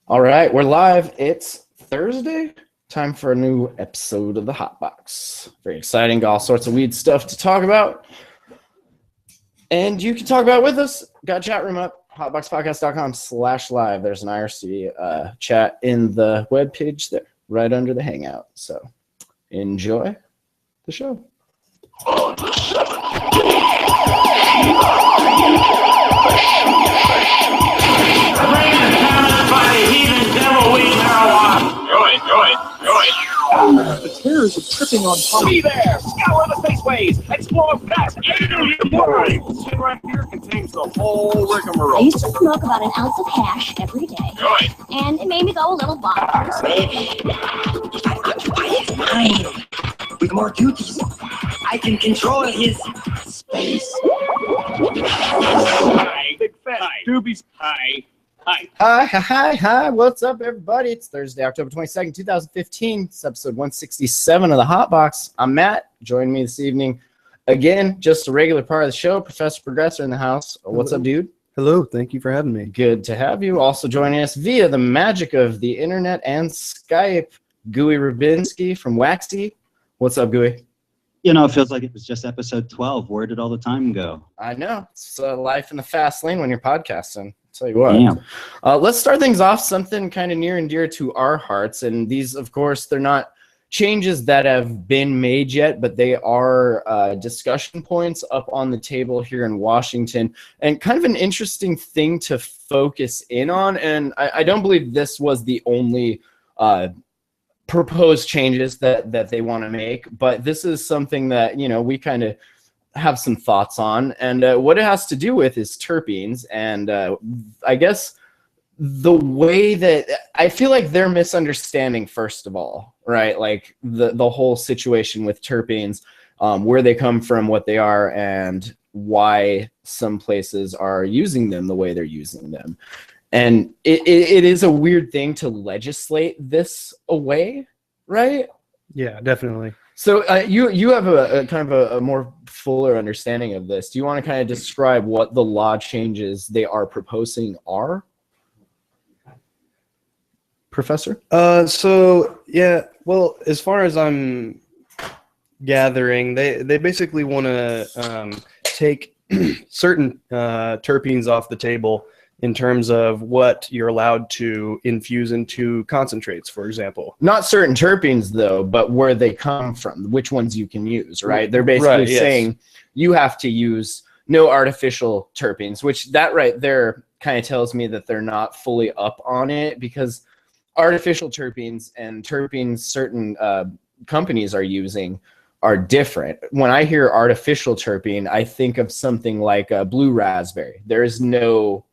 All right, we're live. It's Thursday. Time for a new episode of the Hot Box. Very exciting. Got all sorts of weed stuff to talk about. And you can talk about it with us. Got a chat room up, hotboxpodcast.com/live. There's an IRC chat in the webpage there, right under the Hangout. So enjoy the show. The terrors of tripping on top. Be there! Scour the spaceways! Explore fast! Shit right here contains the whole I rigmarole. used to smoke about an ounce of hash every day, and it made me go a little bonkers. It's mine. With more duties, I can control his space. Hi, big fat doobies. Hi. Hi. What's up, everybody? It's Thursday, October 22nd, 2015. It's episode 167 of the Hot Box. I'm Matt. Joining me this evening, again, just a regular part of the show, Professor Progressor in the house. What's up, dude? Hello, thank you for having me. Good to have you. Also joining us via the magic of the internet and Skype, Gooey Rubinski from Waxy. What's up, Gooey? You know, it feels like it was just episode 12. Where did all the time go? I know. It's life in the fast lane when you're podcasting. Tell you what. Damn. Let's start things off something kind of near and dear to our hearts. And these, of course, they're not changes that have been made yet, but they are discussion points up on the table here in Washington, and kind of an interesting thing to focus in on. And I don't believe this was the only proposed changes that they want to make, but this is something that, you know, we kind of have some thoughts on, and what it has to do with is terpenes. And I guess the way that I feel like they're misunderstanding, first of all, right? Like the whole situation with terpenes, where they come from, what they are, and why some places are using them the way they're using them. And it is a weird thing to legislate this away, right? Yeah, definitely. So you have a kind of a more fuller understanding of this. Do you want to kind of describe what the law changes they are proposing are, Professor? Well, as far as I'm gathering, they basically want to take certain terpenes off the table in terms of what you're allowed to infuse into concentrates, for example. Not certain terpenes, though, but where they come from, which ones you can use, right? They're basically saying you have to use no artificial terpenes, which that right there kind of tells me that they're not fully up on it, because artificial terpenes and terpenes certain companies are using are different. When I hear artificial terpene, I think of something like blue raspberry. There is no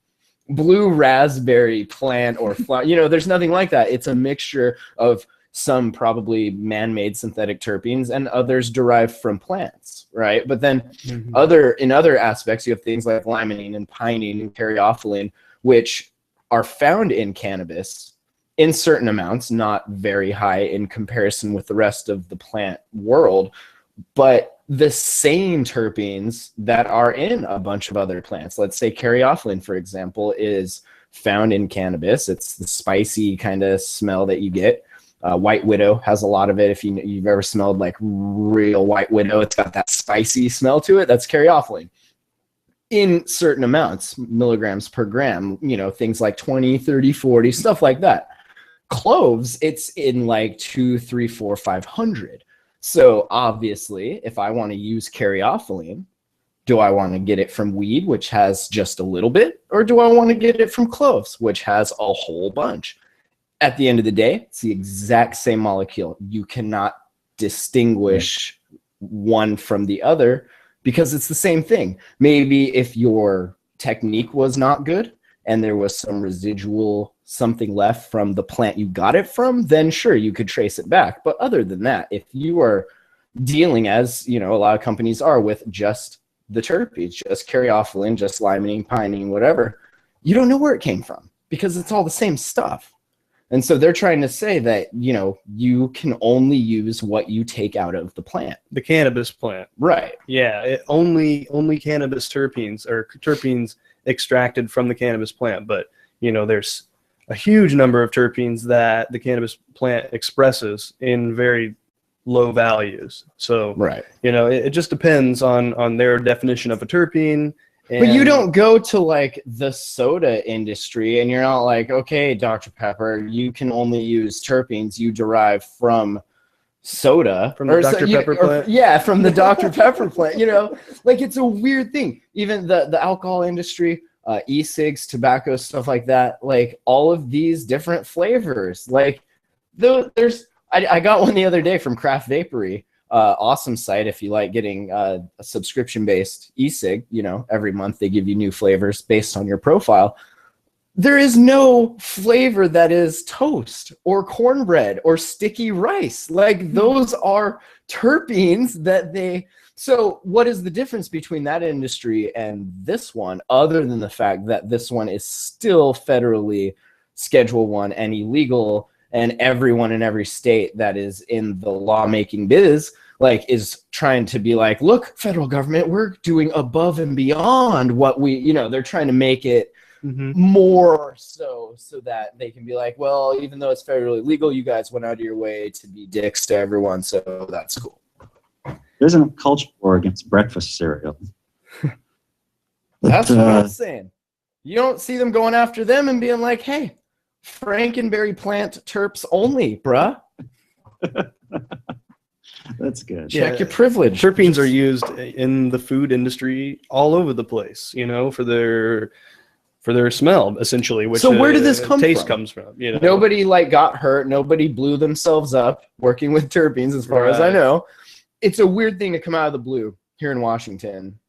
blue raspberry plant or flower. You know, there's nothing like that. It's a mixture of some probably man-made synthetic terpenes and others derived from plants, right? But then in other aspects, you have things like limonene and pinene and caryophyllene, which are found in cannabis in certain amounts, not very high in comparison with the rest of the plant world, but the same terpenes that are in a bunch of other plants. Let's say caryophyllene, for example, is found in cannabis. It's the spicy kind of smell that you get. White Widow has a lot of it. If you've ever smelled like real White Widow, it's got that spicy smell to it. That's caryophyllene. In certain amounts, milligrams per gram, you know, things like 20, 30, 40, stuff like that. Cloves, it's in like 2, 3, 4, 500. So obviously, if I want to use caryophyllene, do I want to get it from weed, which has just a little bit, or do I want to get it from cloves, which has a whole bunch? At the end of the day, it's the exact same molecule. You cannot distinguish one from the other because it's the same thing. Maybe if your technique was not good and there was some residual something left from the plant you got it from, then sure, you could trace it back. But other than that, if you are dealing, as you know, a lot of companies are, with just the terpenes, just caryophyllene, just limonene, pinene, whatever, you don't know where it came from because it's all the same stuff. And so they're trying to say that, you know, you can only use what you take out of the plant. The cannabis plant. Right. Yeah, only cannabis terpenes, or terpenes extracted from the cannabis plant. But, you know, there's a huge number of terpenes that the cannabis plant expresses in very low values. So, right. It just depends on their definition of a terpene. But you don't go to like the soda industry and you're not like, okay, Dr. Pepper, you can only use terpenes you derive from soda. From the Dr. Pepper plant? Yeah, from the Dr. Pepper plant, like it's a weird thing. Even the alcohol industry, e-cigs, tobacco, stuff like that, like all of these different flavors. Like I got one the other day from Craft Vapory. Awesome site if you like getting a subscription-based e-cig. Every month they give you new flavors based on your profile. There is no flavor that is toast or cornbread or sticky rice. Like those are terpenes that they... So what is the difference between that industry and this one, other than the fact that this one is still federally Schedule I and illegal, and everyone in every state that is in the lawmaking biz like is trying to be like, look, federal government, we're doing above and beyond what we, they're trying to make it more so that they can be like, well, even though it's federally legal, you guys went out of your way to be dicks to everyone, so that's cool. There's a culture war against breakfast cereal. That's what I'm saying. You don't see them going after them and being like, hey, Frankenberry plant terps only, bruh. That's good. Check your privilege. Terpenes are used in the food industry all over the place, for their smell, essentially. Which, so where did this come taste from? Comes from? Nobody got hurt. Nobody blew themselves up working with terpenes, as far as I know. It's a weird thing to come out of the blue here in Washington.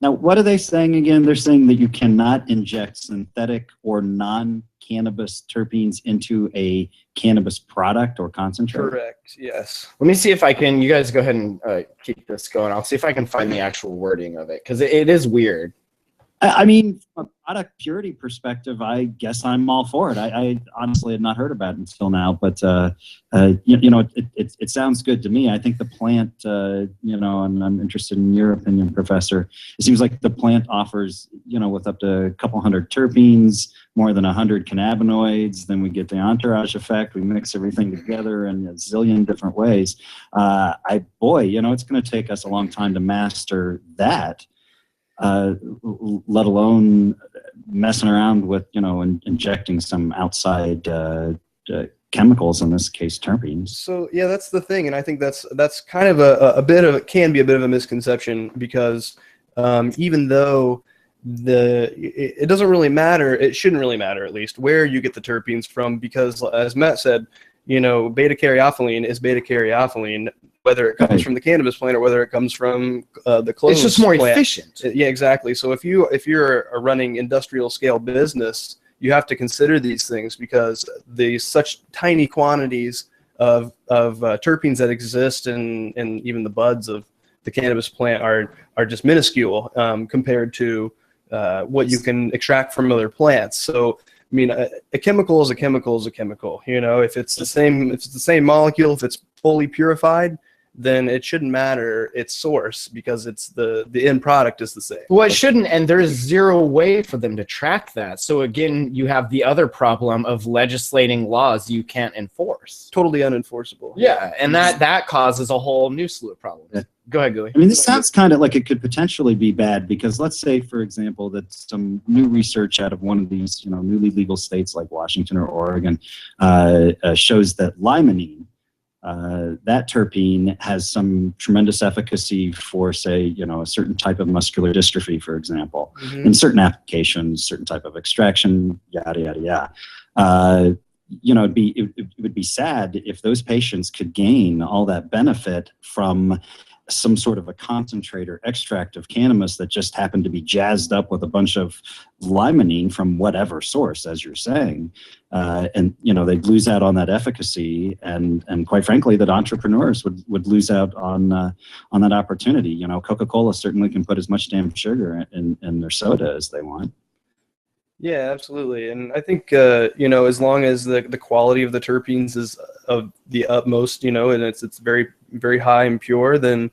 Now, what are they saying again? They're saying that you cannot inject synthetic or non-cannabis terpenes into a cannabis product or concentrate? Correct, yes. Let me see if I can, you guys go ahead and keep this going. I'll see if I can find the actual wording of it, because it is weird. I mean, from a product purity perspective, I guess I'm all for it. I honestly had not heard about it until now, but it sounds good to me. I think the plant, and I'm interested in your opinion, Professor. It seems like the plant offers, with up to a couple hundred terpenes, more than 100 cannabinoids. Then we get the entourage effect. We mix everything together in a zillion different ways. It's going to take us a long time to master that. Let alone messing around with, injecting some outside chemicals, in this case, terpenes. So yeah, that's the thing, and I think that's kind of can be a bit of a misconception, because even though it doesn't really matter, it shouldn't really matter, at least, where you get the terpenes from, because as Matt said, beta-caryophyllene is beta-caryophyllene, whether it comes from the cannabis plant or whether it comes from the clothes. It's just more plant. efficient. Yeah, exactly. So if you're a running industrial scale business, you have to consider these things, because such tiny quantities of terpenes that exist in even the buds of the cannabis plant are just minuscule compared to what you can extract from other plants. So I mean, a chemical is a chemical is a chemical. If it's the same molecule, if it's fully purified, then it shouldn't matter its source, because it's the end product is the same. Well, it shouldn't, and there's zero way for them to track that. So again, you have the other problem of legislating laws you can't enforce. Totally unenforceable. Yeah, and that causes a whole new slew of problems. Yeah. Go ahead, Gooey. I mean, this sounds kind of like it could potentially be bad, because let's say, for example, that some new research out of one of these, newly legal states like Washington or Oregon shows that limonene, that terpene, has some tremendous efficacy for, say, a certain type of muscular dystrophy, for example, in certain applications, certain type of extraction, yada, yada, yada. It would be sad if those patients could gain all that benefit from some sort of a concentrate or extract of cannabis that just happened to be jazzed up with a bunch of limonene from whatever source, as you're saying. And they'd lose out on that efficacy, and quite frankly, that entrepreneurs would lose out on that opportunity. Coca-Cola certainly can put as much damn sugar in their soda as they want. Yeah, absolutely. And I think, as long as the quality of the terpenes is of the utmost, and it's very, very high and pure, then,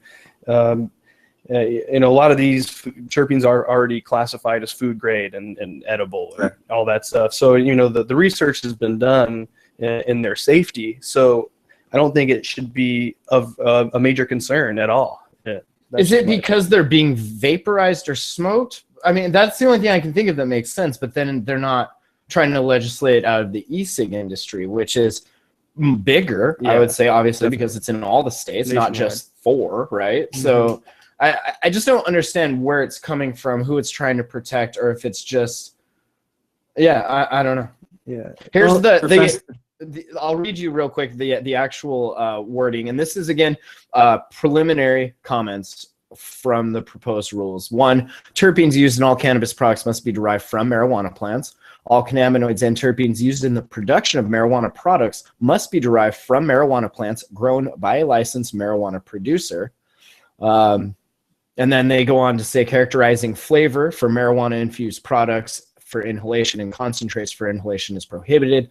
you know, a lot of these terpenes are already classified as food grade and edible and all that stuff. So, you know, the research has been done in their safety. So I don't think it should be of a major concern at all. Is it because they're being vaporized or smoked? I mean, that's the only thing I can think of that makes sense, but then they're not trying to legislate out of the e-cig industry, which is bigger, I would say, obviously, because it's in all the states, not just 4, right? Mm-hmm. So I just don't understand where it's coming from, who it's trying to protect, or if it's just, I don't know. Yeah. Here's I'll read you real quick the actual wording, and this is again preliminary comments from the proposed rules. 1, terpenes used in all cannabis products must be derived from marijuana plants. All cannabinoids and terpenes used in the production of marijuana products must be derived from marijuana plants grown by a licensed marijuana producer. And then they go on to say characterizing flavor for marijuana-infused products for inhalation and concentrates for inhalation is prohibited.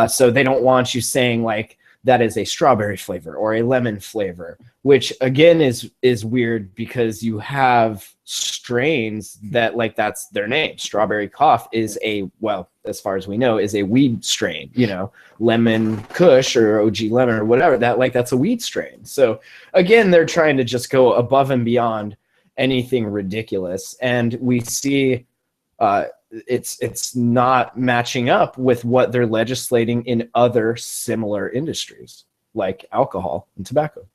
So they don't want you saying like that is a strawberry flavor or a lemon flavor, which again is weird because you have strains that like that's their name. Strawberry cough is well, as far as we know, is a weed strain, you know, lemon kush or OG lemon or whatever, that's a weed strain. So again, they're trying to just go above and beyond anything ridiculous. And we see it's not matching up with what they're legislating in other similar industries like alcohol and tobacco.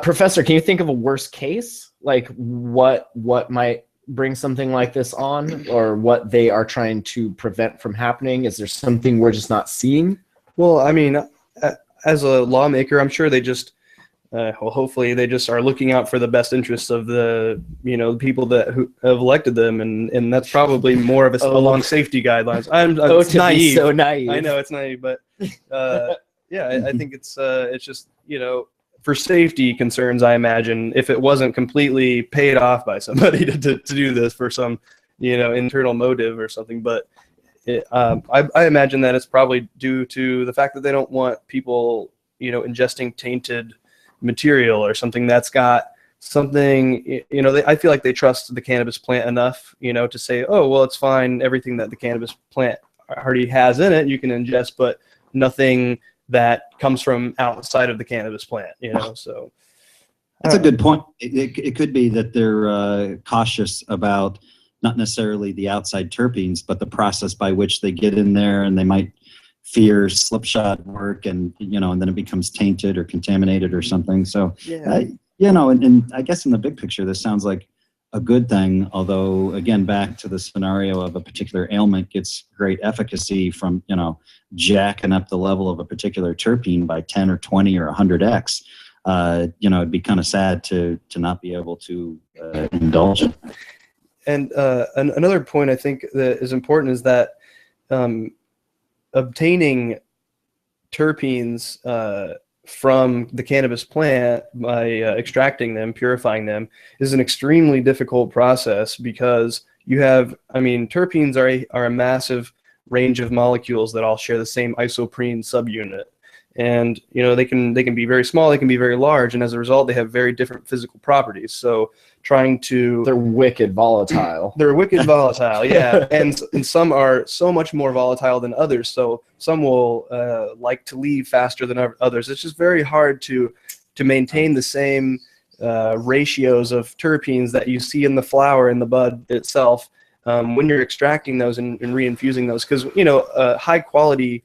Professor, can you think of a worst case? Like what might bring something like this on, or what they are trying to prevent from happening? Is there something we're just not seeing? Well, I mean, as a lawmaker, I'm sure they just hopefully they just are looking out for the best interests of the, you know, people who have elected them, and that's probably more of along safety guidelines. It's naive. So naive. I know it's naive, but I think it's just, you know, for safety concerns. I imagine if it wasn't completely paid off by somebody to do this for some, you know, internal motive or something, but I imagine that it's probably due to the fact that they don't want people, you know, ingesting tainted material or something that's got something, you know, I feel like they trust the cannabis plant enough, you know, to say, oh, well, it's fine. Everything that the cannabis plant already has in it, you can ingest, but nothing that comes from outside of the cannabis plant, you know, so. That's a good point. It could be that they're cautious about not necessarily the outside terpenes, but the process by which they get in there, and they might fear slipshod work, and you know, and then it becomes tainted or contaminated or something. So you know, and I guess in the big picture, this sounds like a good thing. Although again, back to the scenario of a particular ailment gets great efficacy from, you know, jacking up the level of a particular terpene by 10 or 20 or 100x. You know, it'd be kind of sad to not be able to indulge it. And another point I think that is important is that obtaining terpenes from the cannabis plant by extracting them, purifying them, is an extremely difficult process because you have, I mean, terpenes are a massive range of molecules that all share the same isoprene subunit. And, you know, they can be very small, they can be very large, and as a result, they have very different physical properties. So trying to... They're wicked volatile. They're wicked volatile, yeah. And some are so much more volatile than others. So some will like to leave faster than others. It's just very hard to maintain the same ratios of terpenes that you see in the flower, in the bud itself, when you're extracting those and reinfusing those. Because, you know, high quality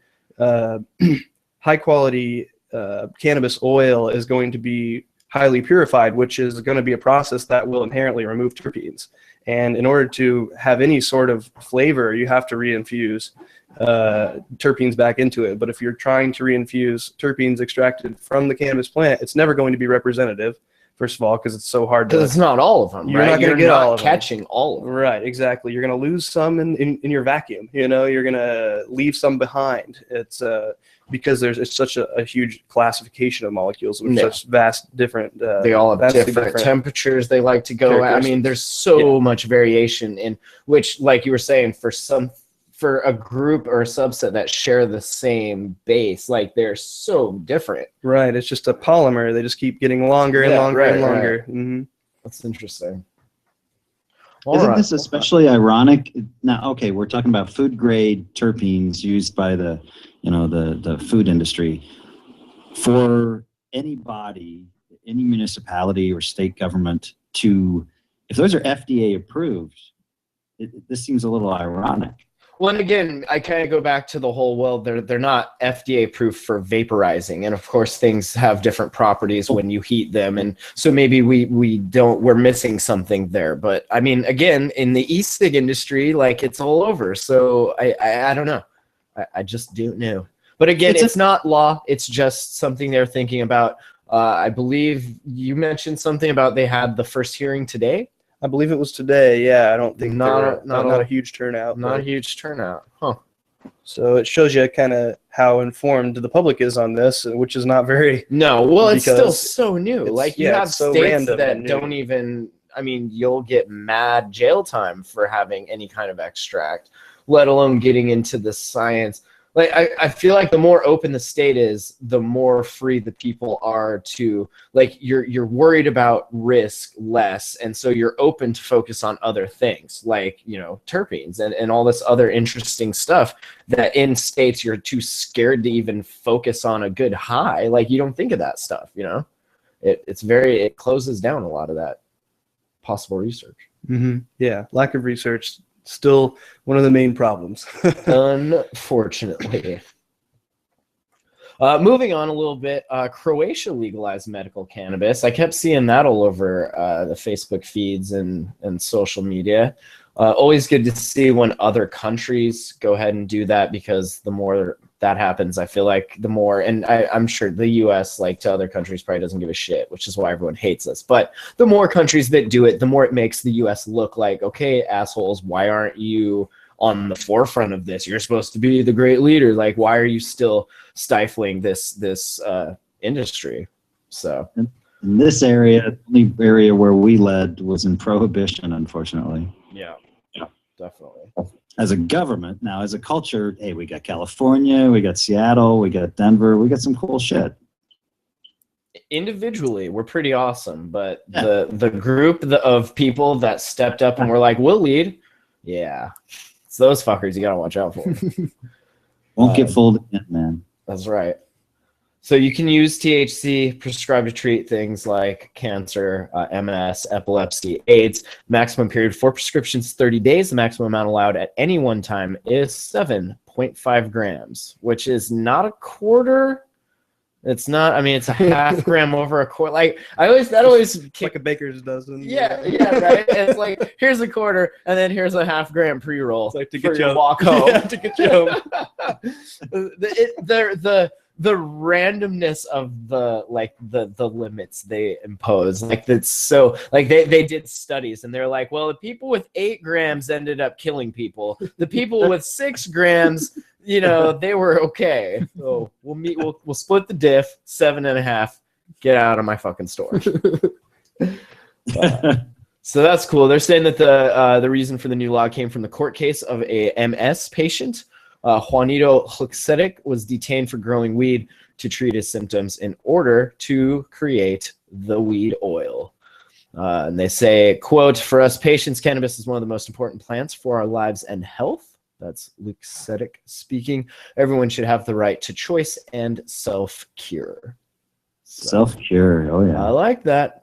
cannabis oil is going to be highly purified, which is going to be a process that will inherently remove terpenes. And in order to have any sort of flavor, you have to reinfuse terpenes back into it. But if you're trying to reinfuse terpenes extracted from the cannabis plant, it's never going to be representative. First of all, because it's so hard to... Because it's not all of them, you're right? Not going to get all of them. Catching all of them. Right, exactly. You're going to lose some in your vacuum. You know, you're going to leave some behind. It's because it's such a huge classification of molecules with such vast different... they all have different temperatures they like to go at. I mean, there's so much variation in which, like you were saying, for some for a group or a subset that share the same base. Like they're so different. Right. It's just a polymer. They just keep getting longer and longer and longer. Right. Mm-hmm. That's interesting. Isn't this especially ironic? Now, okay, we're talking about food grade terpenes used by the, the food industry. For any body, any municipality or state government if those are FDA approved, this seems a little ironic. Well, and again, I kind of go back to the whole, well, they're not FDA approved for vaporizing. And of course, things have different properties when you heat them. And so maybe we're missing something there. But I mean, again, in the e-cig industry, like it's all over. So I don't know. I just don't know. But again, it's not law. It's just something they're thinking about. I believe you mentioned something about they had the first hearing today. I believe it was today. Yeah, I don't think not a huge turnout. Not a huge turnout, huh? So it shows you kind of how informed the public is on this, which is not very. No, well, it's still so new. Like you have so states that don't even. I mean, you'll get mad jail time for having any kind of extract, let alone getting into the science. Like I feel like the more open the state is, the more free the people are to, like, you're worried about risk less, and so you're open to focus on other things like, terpenes and all this other interesting stuff that in states you're too scared to even focus on a good high. Like you don't think of that stuff, it closes down a lot of that possible research. Mm-hmm. Yeah, lack of research. Still one of the main problems. Unfortunately. Moving on a little bit, Croatia legalized medical cannabis. I kept seeing that all over the Facebook feeds and social media. Always good to see when other countries go ahead and do that, because the more that happens, I feel like the more, and I'm sure the US, like to other countries, probably doesn't give a shit, which is why everyone hates us. But the more countries that do it, the more it makes the US look like, okay, assholes, why aren't you on the forefront of this? You're supposed to be the great leader. Like, why are you still stifling this industry? So in this area, the only area where we led was in prohibition, unfortunately. Yeah, definitely. As a government, now as a culture, hey, we got California, we got Seattle, we got Denver, we got some cool shit. Individually, we're pretty awesome, but the group of people that stepped up and were like, we'll lead, yeah, it's those fuckers you gotta watch out for. Won't get fooled in, man. That's right. So you can use THC prescribed to treat things like cancer, MS, epilepsy, AIDS. Maximum period for prescriptions 30 days. The maximum amount allowed at any one time is 7.5 grams, which is not a quarter. It's not. I mean, it's a half gram over a quarter. Like that always like a baker's dozen. Yeah, right. It's like, here's a quarter, and then here's a half gram pre-roll. It's like to get you walk home. Yeah, to get you home. The randomness of the limits they impose, like that's so, like they did studies and they're like, well, the people with 8 grams ended up killing people. The people with 6 grams, they were okay. So we'll split the diff, 7.5. Get out of my fucking store. So that's cool. They're saying that the reason for the new law came from the court case of a MS patient. Juanito Huxetic was detained for growing weed to treat his symptoms in order to create the weed oil. And they say, quote, "For us patients, cannabis is one of the most important plants for our lives and health." That's Huxetic speaking. "Everyone should have the right to choice and self-cure." Self-cure, oh yeah. I like that.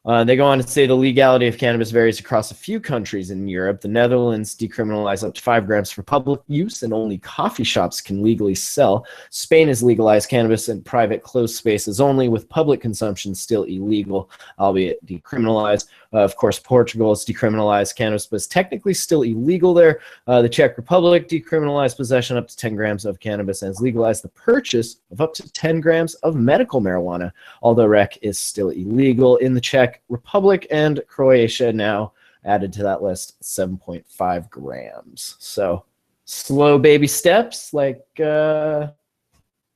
They go on to say the legality of cannabis varies across a few countries in Europe. The Netherlands decriminalized up to 5 grams for public use, and only coffee shops can legally sell. Spain has legalized cannabis in private closed spaces only, with public consumption still illegal, albeit decriminalized. Of course, Portugal has decriminalized cannabis, but is technically still illegal there. The Czech Republic decriminalized possession up to 10 grams of cannabis and has legalized the purchase of up to 10 grams of medical marijuana, although rec is still illegal in the Czech Republic, and Croatia now added to that list 7.5 grams. So slow baby steps, like we're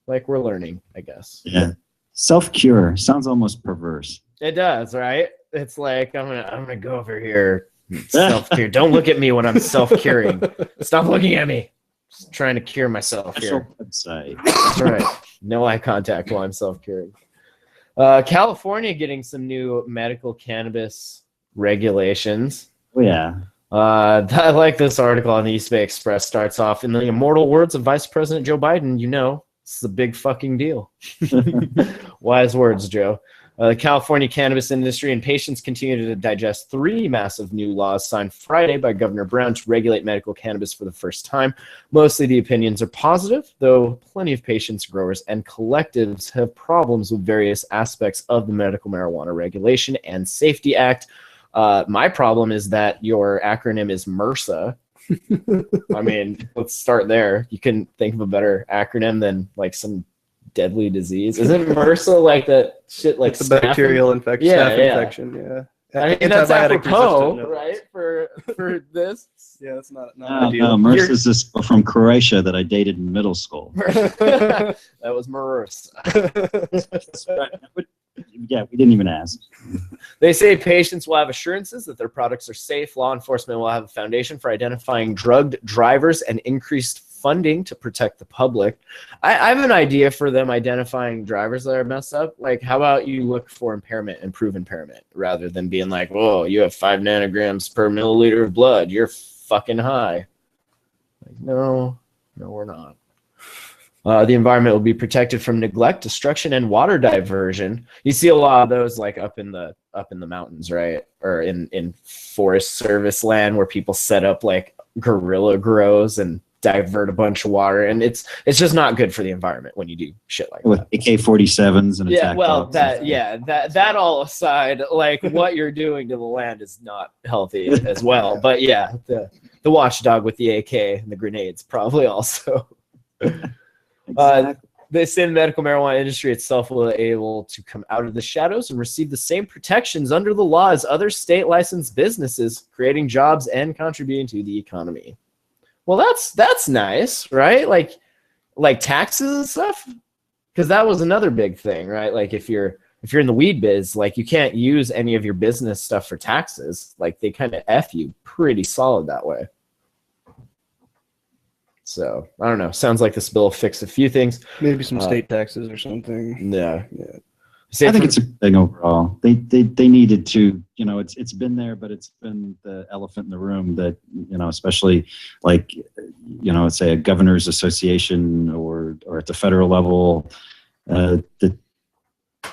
learning, I guess. Yeah. Self-cure sounds almost perverse. It does, right? It's like, I'm gonna go over here, self-cure. Don't look at me when I'm self-curing. Stop looking at me. Just trying to cure myself here. Website. That's right. No eye contact while I'm self-curing. California getting some new medical cannabis regulations. Oh, yeah. I like this article on the East Bay Express. Starts off in the immortal words of Vice President Joe Biden. You know, it's a big fucking deal. Wise words, Joe. The California cannabis industry and patients continue to digest 3 massive new laws signed Friday by Governor Brown to regulate medical cannabis for the first time. Mostly the opinions are positive, though plenty of patients, growers, and collectives have problems with various aspects of the Medical Marijuana Regulation and Safety Act. My problem is that your acronym is MRSA. I mean, let's start there. You couldn't think of a better acronym than like some deadly disease. Isn't MRSA like that shit like it's a bacterial infection? Yeah, infection, yeah. I mean, that's apropos, right? For this. Yeah, that's not ideal. No, MRSA is this from Croatia that I dated in middle school. That was MRSA. Yeah, we didn't even ask. They say patients will have assurances that their products are safe. Law enforcement will have a foundation for identifying drugged drivers and increased funding to protect the public. I have an idea for them identifying drivers that are messed up. Like, how about you look for impairment and prove impairment rather than being like, whoa, you have 5 nanograms per milliliter of blood. You're fucking high. Like, no, we're not. The environment will be protected from neglect, destruction, and water diversion. You see a lot of those like up in the mountains, right? Or in Forest Service land where people set up like gorilla grows and divert a bunch of water, and it's just not good for the environment when you do shit like with that. AK-47s and yeah, well, that all aside, like what you're doing to the land is not healthy as well. But yeah, the watchdog with the AK and the grenades probably also. Exactly. They say the medical marijuana industry itself will be able to come out of the shadows and receive the same protections under the law as other state licensed businesses, creating jobs and contributing to the economy. Well, that's nice, right? Like taxes and stuff, because that was another big thing, right? Like if you're in the weed biz, like you can't use any of your business stuff for taxes. Like they kind of F you pretty solid that way. So I don't know. Sounds like this bill will fix a few things. Maybe some state taxes or something. Yeah. I think it's a big overall. They needed to, it's been there, but it's been the elephant in the room that, especially like, let's say a governor's association or at the federal level,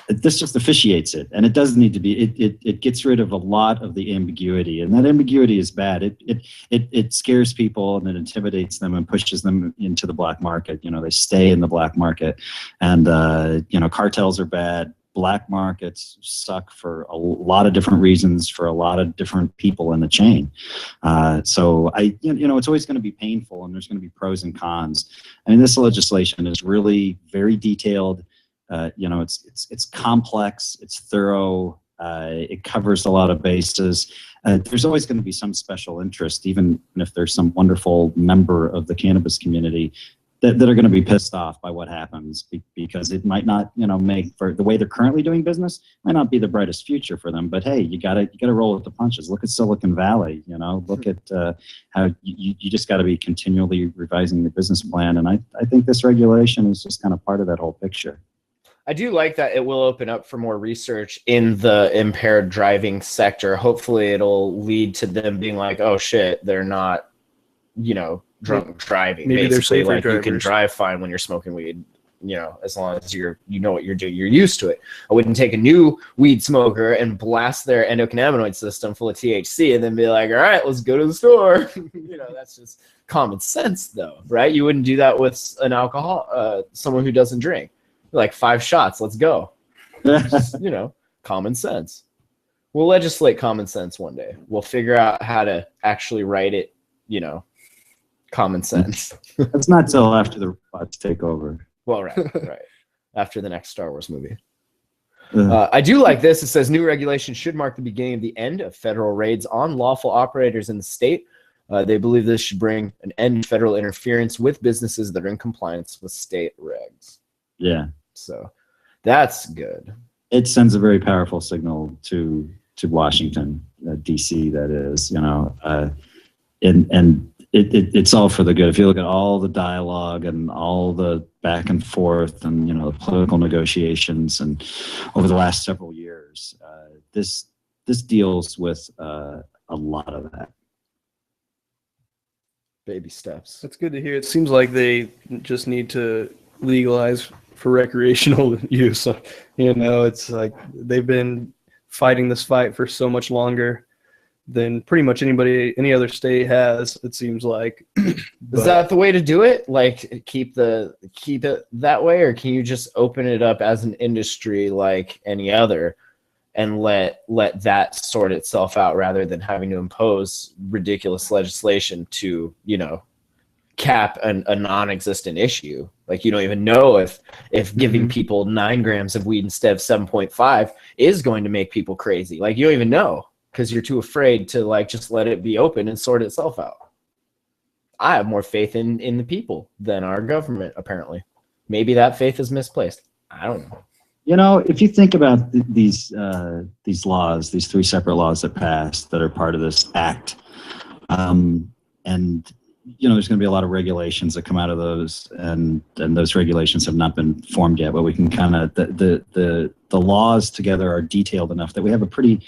this just officiates it, and it does need to be. It gets rid of a lot of the ambiguity, and that ambiguity is bad. It scares people and it intimidates them and pushes them into the black market. They stay in the black market, and cartels are bad. Black markets suck for a lot of different reasons for a lot of different people in the chain. So it's always going to be painful, and there's going to be pros and cons. I mean, this legislation is really very detailed. It's complex, it's thorough, it covers a lot of bases. There's always going to be some special interest, even if there's some wonderful member of the cannabis community that are going to be pissed off by what happens, because it might not, make for the way they're currently doing business, might not be the brightest future for them. But hey, you gotta roll with the punches. Look at Silicon Valley, look at how you just got to be continually revising the business plan. And I think this regulation is just kind of part of that whole picture. I do like that it will open up for more research in the impaired driving sector. Hopefully it'll lead to them being like, oh shit, they're not, drunk driving. Maybe they're safer like drivers. You can drive fine when you're smoking weed, as long as you know what you're doing, you're used to it. I wouldn't take a new weed smoker and blast their endocannabinoid system full of THC and then be like, all right, let's go to the store. That's just common sense though, right? You wouldn't do that with an someone who doesn't drink. Like 5 shots, let's go. Just, common sense. We'll legislate common sense one day. We'll figure out how to actually write it, common sense. That's not till after the robots take over. Well, right. After the next Star Wars movie. I do like this. It says new regulations should mark the beginning of the end of federal raids on lawful operators in the state. They believe this should bring an end to federal interference with businesses that are in compliance with state regs. Yeah. So that's good. It sends a very powerful signal to Washington, D.C. That is, and it's all for the good. If you look at all the dialogue and all the back and forth and, the political negotiations and over the last several years, this deals with a lot of that. Baby steps. That's good to hear. It seems like they just need to legalize for recreational use. It's like they've been fighting this fight for so much longer than pretty much any other state has, it seems like. Is that the way to do it? Like keep it that way, or can you just open it up as an industry like any other and let that sort itself out rather than having to impose ridiculous legislation to, cap a non-existent issue? Like you don't even know if giving people 9 grams of weed instead of 7.5 is going to make people crazy. Like you don't even know, because you're too afraid to just let it be open and sort itself out. I have more faith in the people than our government, apparently. Maybe that faith is misplaced. I don't know. If you think about these laws, these 3 separate laws that passed that are part of this act, and there's going to be a lot of regulations that come out of those, and those regulations have not been formed yet. But we can kind of the laws together are detailed enough that we have a pretty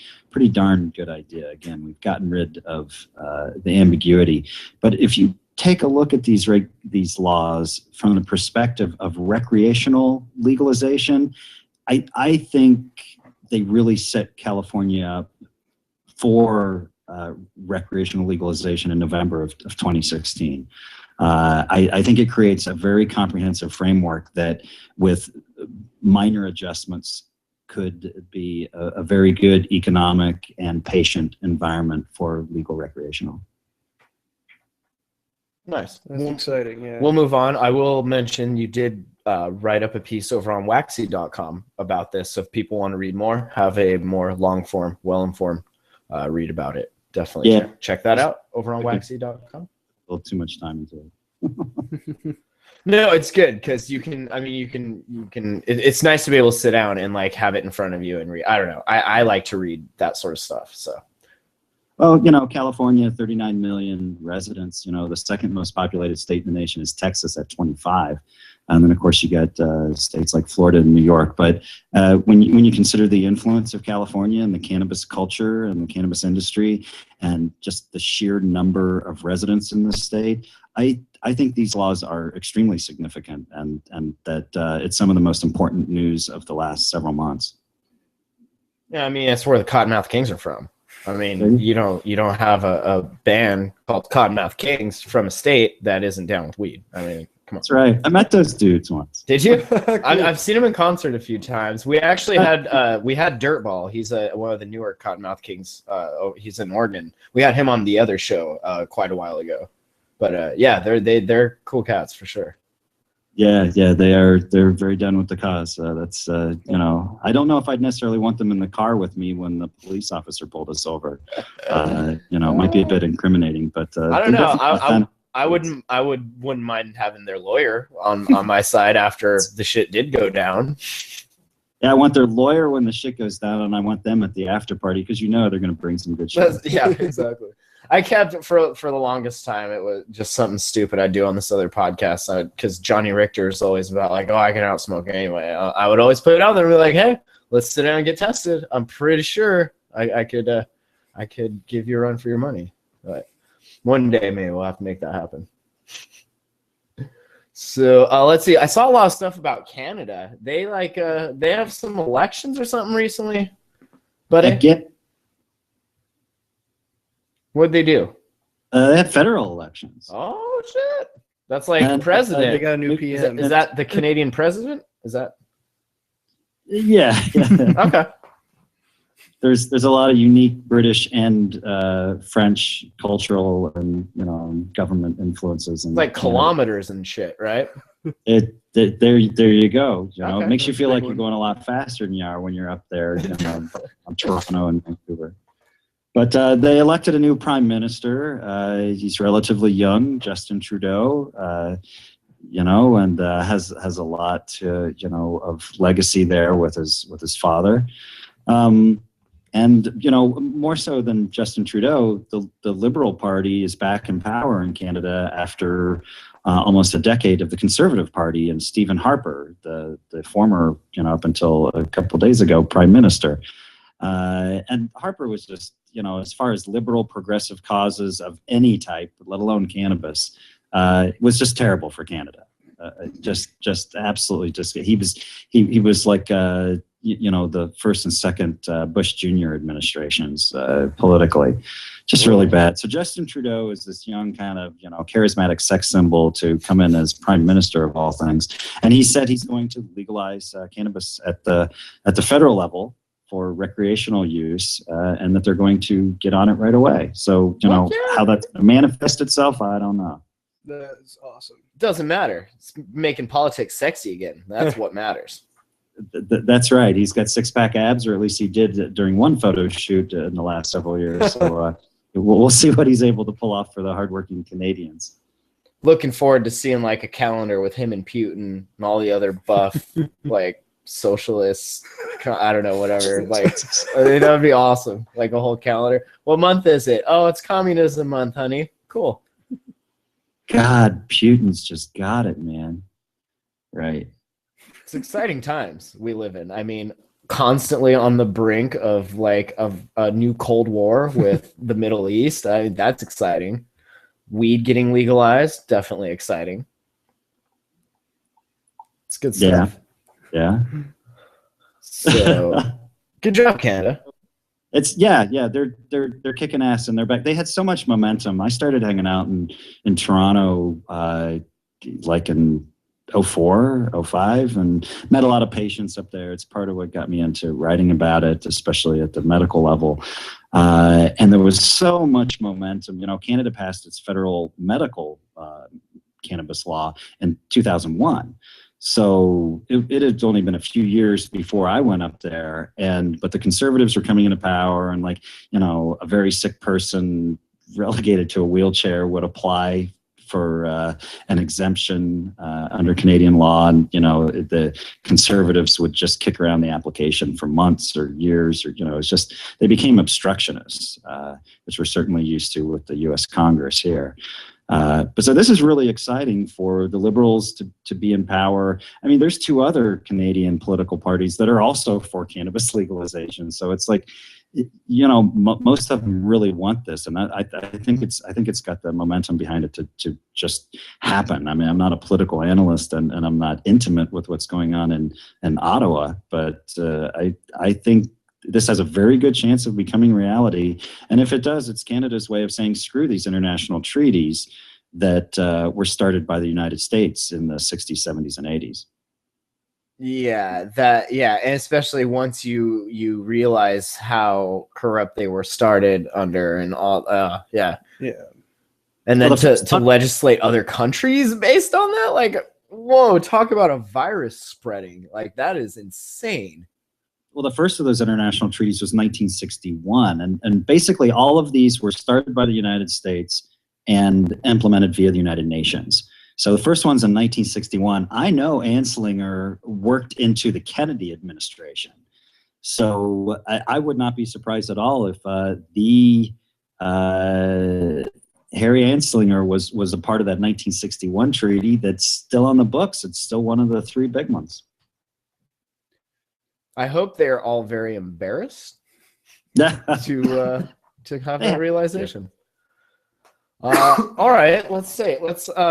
darn good idea. Again, we've gotten rid of the ambiguity. But if you take a look at these laws from the perspective of recreational legalization, I think they really set California up for recreational legalization in November of 2016. I think it creates a very comprehensive framework that, with minor adjustments, could be a very good economic and patient environment for legal recreational. Nice. That's exciting. Yeah. We'll move on. I will mention you did write up a piece over on waxy.com about this. So if people want to read more, have a more long form, well-informed read about it. Definitely check that out over on waxy.com. A little too much time into it. No, it's good because it's nice to be able to sit down and have it in front of you and read. I don't know. I like to read that sort of stuff. So. Well, California, 39 million residents. The second most populated state in the nation is Texas at 25. And then, of course, you got states like Florida and New York. But when you consider the influence of California and the cannabis culture and the cannabis industry and just the sheer number of residents in the state, I think these laws are extremely significant and that it's some of the most important news of the last several months. Yeah, that's where the Cottonmouth Kings are from. You don't have a band called Cottonmouth Kings from a state that isn't down with weed. Come on. That's right. I met those dudes once. Did you? I've seen him in concert a few times. We actually had Dirtball. He's one of the newer Cottonmouth Kings. He's in Oregon. We had him on the other show quite a while ago. But they're cool cats for sure. Yeah, they're very done with the cause. That's I don't know if I'd necessarily want them in the car with me when the police officer pulled us over. It might be a bit incriminating, but I don't know. I wouldn't mind having their lawyer on my side after the shit did go down. Yeah, I want their lawyer when the shit goes down, and I want them at the after party because they're going to bring some good shit. Yeah, exactly. I kept for the longest time. It was just something stupid I do on this other podcast because Johnny Richter is always about I can outsmoke anyway. I would always put it out there and be like, hey, let's sit down and get tested. I'm pretty sure I could give you a run for your money. But one day maybe we'll have to make that happen. So let's see. I saw a lot of stuff about Canada. They they have some elections or something recently. But what'd they do? They had federal elections. Oh shit! That's like president. They got a new PM. Is that the Canadian president? Is that? Yeah. Okay. There's a lot of unique British and French cultural and government influences and like kilometers and shit, right? There you go. Okay. It makes you feel like you're going a lot faster than you are when you're up there on Toronto and Vancouver. But they elected a new prime minister. He's relatively young, Justin Trudeau. And has a lot of legacy there with his father. And, you know, more so than Justin Trudeau, the Liberal Party is back in power in Canada after almost a decade of the Conservative Party and Stephen Harper, the former, you know, up until a couple of days ago, Prime Minister. And Harper was just, you know, as far as liberal progressive causes of any type, let alone cannabis, was just terrible for Canada. Just absolutely just he was like you know, the first and second Bush Jr. administrations politically, just really bad. So Justin Trudeau is this young kind of, you know, charismatic sex symbol to come in as prime minister of all things, and he said he's going to legalize cannabis at the federal level for recreational use, and that they're going to get on it right away. So, you know, how that's going to manifest itself, I don't know. That's awesome. Doesn't matter. It's making politics sexy again. That's what matters. That's right. He's got six-pack abs, or at least he did during one photo shoot in the last several years. So we'll see what he's able to pull off for the hardworking Canadians. Looking forward to seeing like a calendar with him and Putin and all the other buff like socialists. I don't know, whatever. Like that would be awesome. Like a whole calendar. What month is it? Oh, it's communism month, honey. Cool. God, Putin's just got it, man. Right. It's exciting times we live in. I mean, constantly on the brink of like a new Cold War with the Middle East. That's exciting. Weed getting legalized, definitely exciting. It's good stuff. Yeah. So, good job, Canada. It's they're kicking ass and they're back. They had so much momentum. I started hanging out in Toronto like in 04, 05, and met a lot of patients up there. It's part of what got me into writing about it, especially at the medical level. And there was so much momentum. You know, Canada passed its federal medical cannabis law in 2001. So it had only been a few years before I went up there, but the Conservatives were coming into power, and like, you know, a very sick person relegated to a wheelchair would apply for an exemption under Canadian law, and you know, the Conservatives would just kick around the application for months or years, or you know, it's just they became obstructionists, which we're certainly used to with the U.S. Congress here. But so this is really exciting for the Liberals to be in power. I mean, there's two other Canadian political parties that are also for cannabis legalization. So it's like, you know, most of them really want this, and I think it's got the momentum behind it to just happen. I mean, I'm not a political analyst, and I'm not intimate with what's going on in Ottawa, but I think this has a very good chance of becoming reality. And if it does, it's Canada's way of saying screw these international treaties that were started by the United States in the 60s, 70s, and 80s. Yeah, and especially once you realize how corrupt they were started under and all, yeah. And then to legislate other countries based on that, like, whoa, talk about a virus spreading. Like, that is insane. Well, the first of those international treaties was 1961, and basically all of these were started by the United States and implemented via the United Nations. So the first one's in 1961. I know Anslinger worked into the Kennedy administration. So I would not be surprised at all if Harry Anslinger was a part of that 1961 treaty that's still on the books. It's still one of the three big ones. I hope they're all very embarrassed to have that realization. All right, let's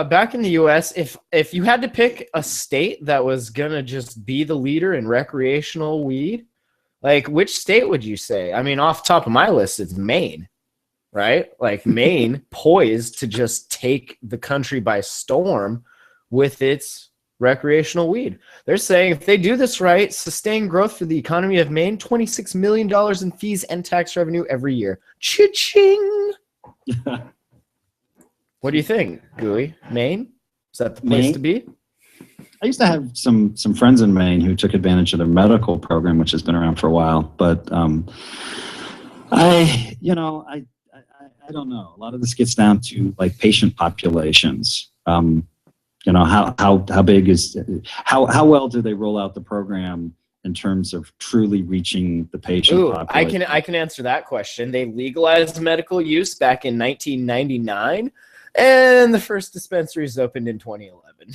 back in the U.S. If you had to pick a state that was gonna just be the leader in recreational weed, like which state would you say? I mean, off the top of my list, it's Maine, right? Like Maine poised to just take the country by storm with its recreational weed. They're saying if they do this right, sustain growth for the economy of Maine, $26 million in fees and tax revenue every year. Cha-ching! What do you think, Gooey? Maine? Is that the place to be? I used to have some friends in Maine who took advantage of their medical program, which has been around for a while. But I don't know. A lot of this gets down to like patient populations. You know, how big is how well do they roll out the program in terms of truly reaching the patient Ooh, population? I can answer that question. They legalized medical use back in 1999, and the first dispensaries opened in 2011.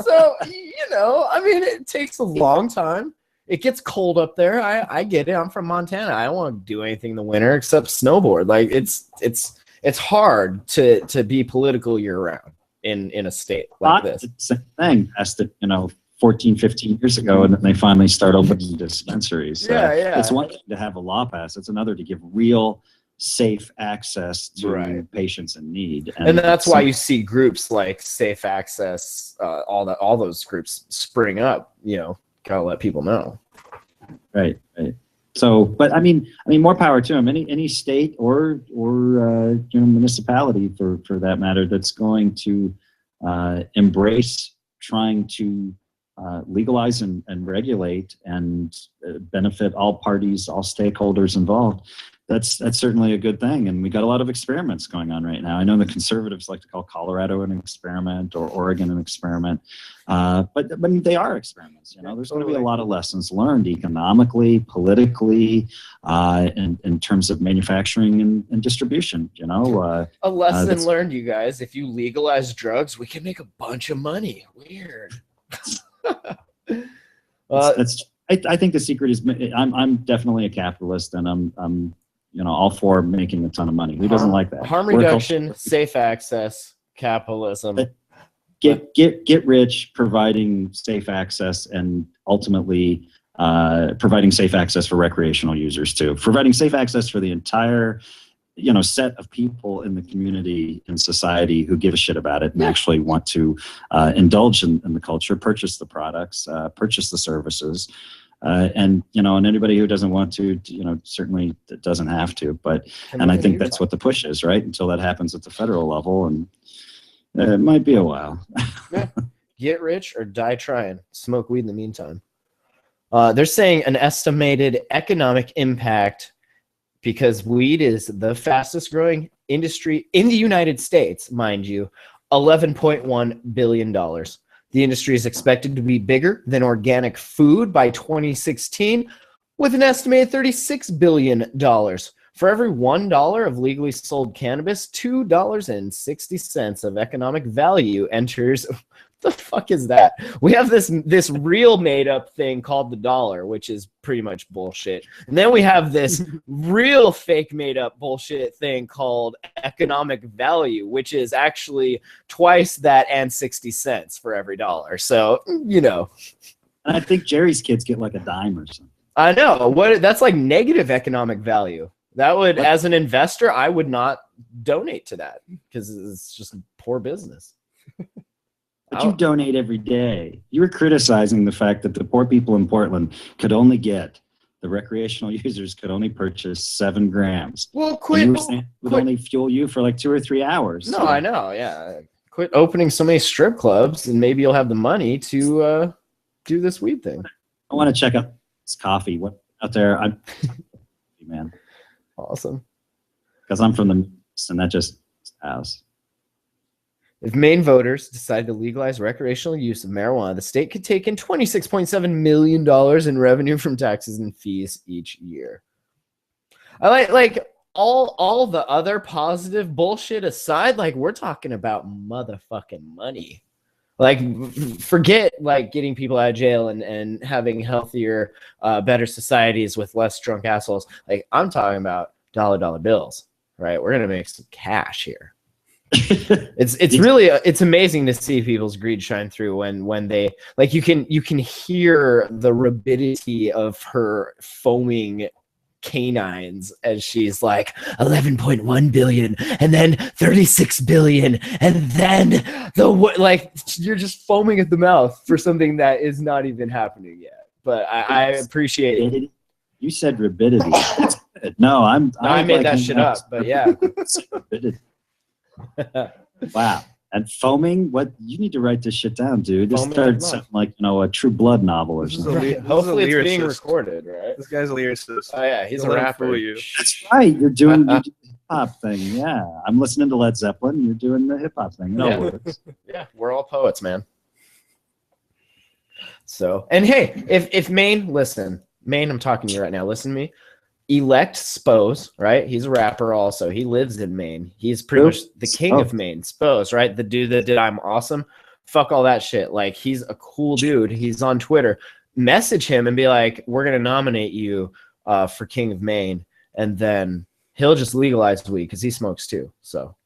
So, I mean, it takes a long time. It gets cold up there. I get it. I'm from Montana. I don't want to do anything in the winter except snowboard. Like it's hard to be political year round in a state like this. Same thing. That's 14, 15 years ago, and then they finally start opening dispensaries. Yeah. It's one thing to have a law pass. It's another to give real safe access to patients in need. And that's why you see groups like Safe Access, all those groups spring up, gotta let people know. Right. So, but I mean, more power to them. Any state or municipality for that matter that's going to embrace trying to legalize and regulate and benefit all parties, all stakeholders involved. That's certainly a good thing, and we got a lot of experiments going on right now. I know the conservatives like to call Colorado an experiment or Oregon an experiment, but they are experiments. There's going to be a lot of lessons learned economically, politically, in terms of manufacturing and distribution. A lesson learned, you guys. If you legalize drugs, we can make a bunch of money. Weird. I think the secret is I'm definitely a capitalist, and I'm all for making a ton of money. Who doesn't like that? Harm reduction, safe access, capitalism. Get rich, providing safe access, and ultimately providing safe access for recreational users too. Providing safe access for the entire set of people in the community and society who give a shit about it and actually want to indulge in the culture, purchase the products, purchase the services. And anybody who doesn't want to, certainly doesn't have to. And I think that's what the push is, right? Until that happens at the federal level, and it might be a while. Get rich or die trying. Smoke weed in the meantime. They're saying an estimated economic impact, because weed is the fastest growing industry in the United States, mind you, $11.1 billion. The industry is expected to be bigger than organic food by 2016, with an estimated $36 billion. For every $1 of legally sold cannabis, $2.60 of economic value enters. What the fuck is that? We have this real made up thing called the dollar, which is pretty much bullshit. And then we have this real fake made up bullshit thing called economic value, which is actually twice that and 60 cents for every dollar. So, And I think Jerry's kids get like a dime or something. I know. That's like negative economic value. That would, as an investor, I would not donate to that because it's just poor business. But you donate every day. You were criticizing the fact that the poor people in Portland could only get, the recreational users could only purchase 7 grams. Well, quit. It would only fuel you for like 2 or 3 hours. No, so. I know. Yeah. Quit opening so many strip clubs and maybe you'll have the money to do this weed thing. I want to check out this coffee. What out there? I'm man. Awesome. Because I'm from the Midwest, and that just house. If Maine voters decide to legalize recreational use of marijuana, the state could take in $26.7 million in revenue from taxes and fees each year. I like all the other positive bullshit aside, like we're talking about motherfucking money. Like forget like getting people out of jail and having healthier, better societies with less drunk assholes. Like I'm talking about dollar bills, right? We're gonna make some cash here. It's really it's amazing to see people's greed shine through when they like you can hear the rabidity of her foaming canines as she's like 11.1 billion and then 36 billion and then like you're just foaming at the mouth for something that is not even happening yet. But I appreciate it. You said rabidity. No, I made that shit up, but yeah. Wow. And foaming, what you need to write this shit down, dude. This starts something like a True Blood novel or something. Right. Hopefully it's being recorded, right? This guy's a lyricist. Oh yeah, he's a rapper. That's right. You're doing the hip hop thing. Yeah, I'm listening to Led Zeppelin. You're doing the hip hop thing. Yeah, we're all poets, man. So, and hey, if Maine, listen, Maine, I'm talking to you right now. Listen to me. Elect Spose, right? He's a rapper also. He lives in Maine. He's pretty much the king of Maine. Spose, right? The dude that did I'm Awesome. Fuck all that shit. Like, he's a cool dude. He's on Twitter. Message him and be like, we're going to nominate you for King of Maine. And then he'll just legalize weed because he smokes too. So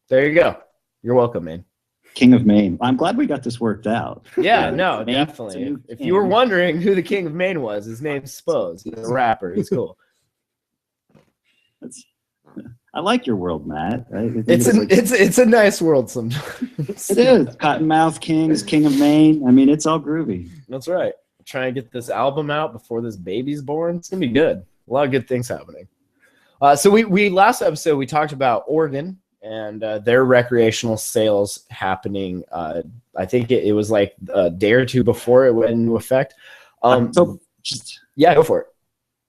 there you go. You're welcome, Maine. King of Maine. I'm glad we got this worked out. Yeah, no, definitely. If you were wondering who the King of Maine was, his name's Spose. He's a rapper. He's cool. I like your world, Matt. It's a nice world sometimes. It is. Cottonmouth Kings, King of Maine. I mean, it's all groovy. That's right. Try and get this album out before this baby's born. It's gonna be good. A lot of good things happening. So we last episode we talked about Oregon and their recreational sales happening. I think it was like a day or two before it went into effect. Yeah, go for it.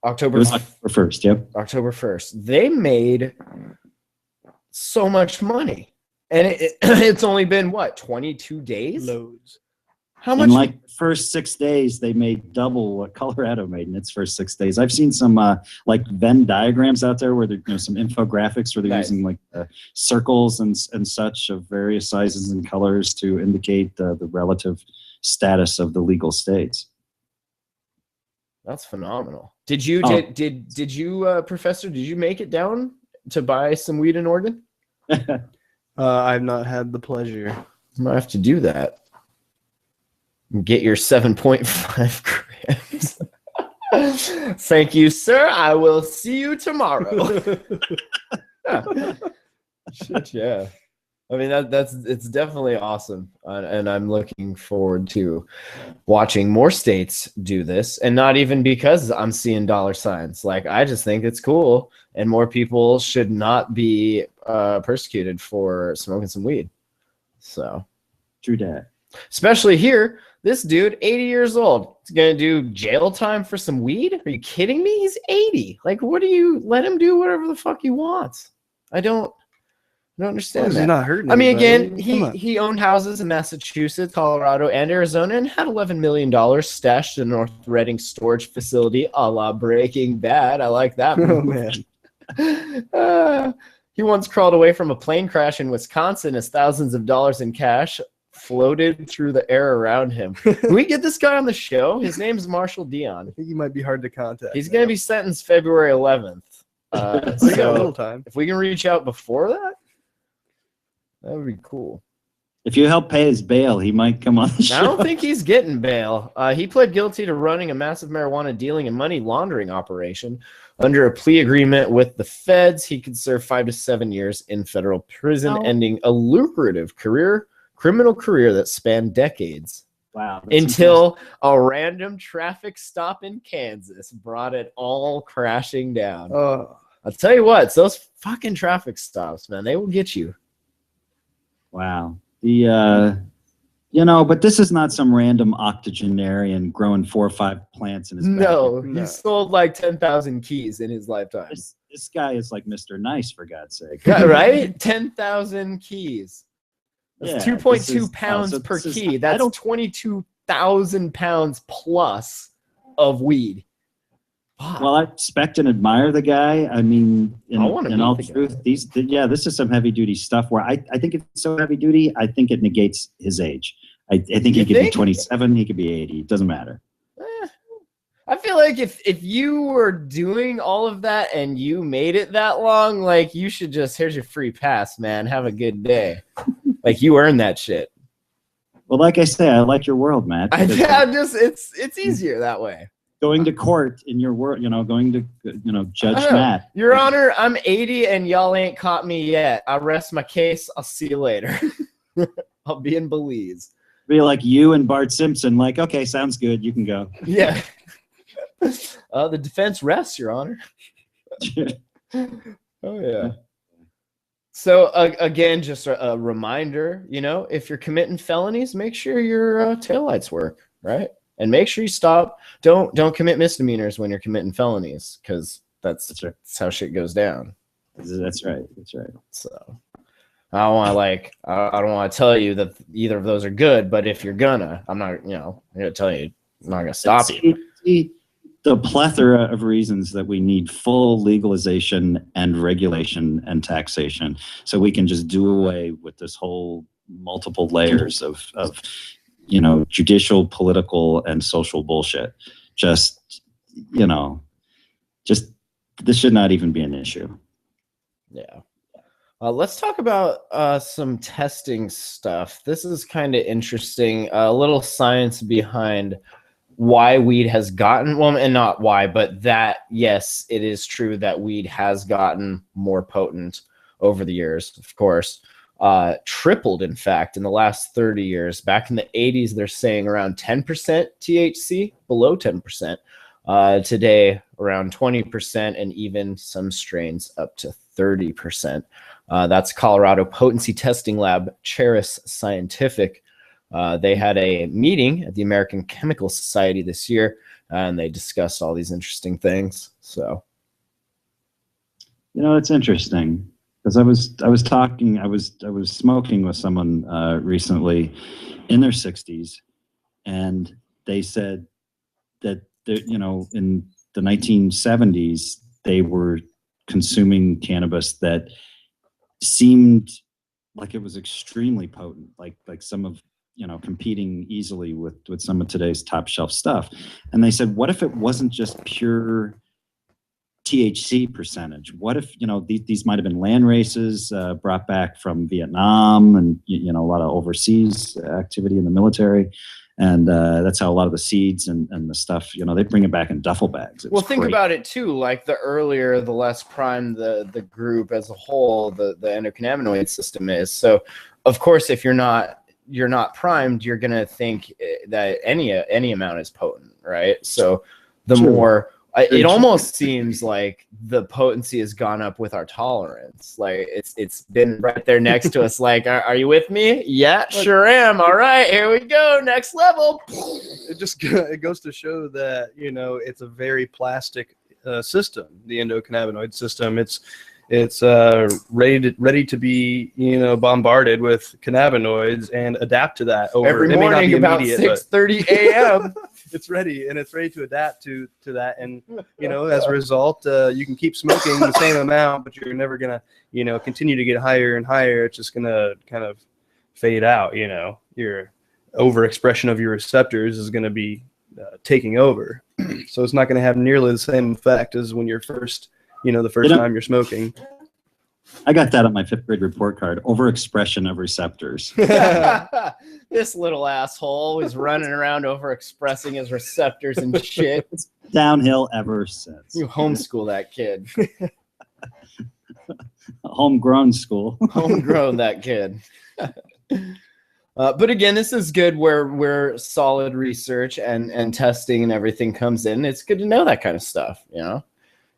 October 1st. Yep. October 1st. They made so much money, and it's only been what, 22 days? Loads. How much? In like the first 6 days, they made double what Colorado made in its first 6 days. I've seen some like Venn diagrams out there where there's some infographics where they're using like circles and such of various sizes and colors to indicate the relative status of the legal states. That's phenomenal. Did you Professor? Did you make it down to buy some weed in Oregon? I've not had the pleasure. I might have to do that. Get your 7.5 grams. Thank you, sir. I will see you tomorrow. Shit, yeah. I mean, it's definitely awesome, and I'm looking forward to watching more states do this, and not even because I'm seeing dollar signs. Like, I just think it's cool, and more people should not be persecuted for smoking some weed. So, true that. Especially here, this dude, 80 years old, is gonna do jail time for some weed? Are you kidding me? He's 80. Like, what do you let him do whatever the fuck he wants? I don't understand that. He's not hurting. I mean, again, he owned houses in Massachusetts, Colorado, and Arizona, and had $11 million stashed in a North Reading storage facility, a la Breaking Bad. I like that. Oh man. He once crawled away from a plane crash in Wisconsin as thousands of dollars in cash floated through the air around him. Can we get this guy on the show? His name's Marshall Dion. I think he might be hard to contact. He's going to be sentenced February 11th. So we got a little time. If we can reach out before that would be cool. If you help pay his bail, he might come on the show. I don't think he's getting bail. He pled guilty to running a massive marijuana dealing and money laundering operation. Under a plea agreement with the feds, he could serve 5 to 7 years in federal prison, ending a lucrative criminal career that spanned decades. Wow. Until a random traffic stop in Kansas brought it all crashing down. Oh. I'll tell you what, it's those fucking traffic stops, man. They will get you. Wow. But this is not some random octogenarian growing 4 or 5 plants in his backyard. No, he sold like 10,000 keys in his lifetime. This guy is like Mr. Nice, for God's sake. Yeah, right? 10,000 keys. That's 2.2 pounds per key. That's 22,000 pounds plus of weed. Wow. Well, I respect and admire the guy. I mean, in all truth, this is some heavy duty stuff where I think it's so heavy duty, I think it negates his age. I think he could be 27, he could be 80. It doesn't matter. I feel like if you were doing all of that and you made it that long, like, you should just, here's your free pass, man. Have a good day. Like, you earned that shit. Well, like I say, I like your world, Matt. It's easier that way. Going to court in your world, going to, Judge Matt. Your Honor, I'm 80 and y'all ain't caught me yet. I rest my case. I'll see you later. I'll be in Belize. Be like you and Bart Simpson, like, okay, sounds good. You can go. Yeah. The defense rests, Your Honor. Oh, yeah. So, again, just a reminder, if you're committing felonies, make sure your taillights work, right? And make sure you stop. Don't commit misdemeanors when you're committing felonies, because that's how shit goes down. That's right. So, I don't want to I don't want to tell you that either of those are good, but if you're I'm not, I'm gonna tell you, I'm not gonna stop you. The plethora of reasons that we need full legalization and regulation and taxation, so we can just do away with this whole multiple layers of judicial, political, and social bullshit. Just this should not even be an issue. Yeah. Let's talk about some testing stuff. This is kind of interesting. A little science behind why weed has gotten, well, and not why, but that, yes, it is true that weed has gotten more potent over the years, of course. Tripled, in fact, in the last 30 years. Back in the 80s, they're saying around 10% THC, below 10%. Today, around 20%, and even some strains up to 30%. That's Colorado Potency Testing Lab, Cheris Scientific. They had a meeting at the American Chemical Society this year, and they discussed all these interesting things. So, it's interesting because I was smoking with someone recently in their 60s, and they said that in the 1970s they were consuming cannabis that seemed like it was extremely potent, like some of competing easily with some of today's top shelf stuff. And they said, what if it wasn't just pure THC percentage? What if these might have been land races brought back from Vietnam, and a lot of overseas activity in the military, and that's how a lot of the seeds and the stuff, they bring it back in duffel bags. Well, think about it too. Like the earlier, the less primed the group as a whole, the endocannabinoid system is. So, of course, if you're not primed, you're gonna think that any amount is potent, right? So, the more it almost seems like the potency has gone up with our tolerance. Like it's been right there next to us. Like, are you with me? Yeah, sure am. All right, here we go. Next level. It goes to show that it's a very plastic system. The endocannabinoid system. It's ready to be bombarded with cannabinoids and adapt to that over every morning about 6:30 a.m. It's ready, and it's ready to adapt to that, and as a result, you can keep smoking the same amount, but you're never gonna continue to get higher and higher. It's just gonna kind of fade out. Your overexpression of your receptors is gonna be taking over, so it's not gonna have nearly the same effect as when you're first the first time you're smoking. I got that on my 5th grade report card. Overexpression of receptors. This little asshole is running around overexpressing his receptors and shit. It's downhill ever since. You homeschool that kid. Homegrown school. Homegrown that kid. But again, this is good where solid research and testing and everything comes in. It's good to know that kind of stuff, You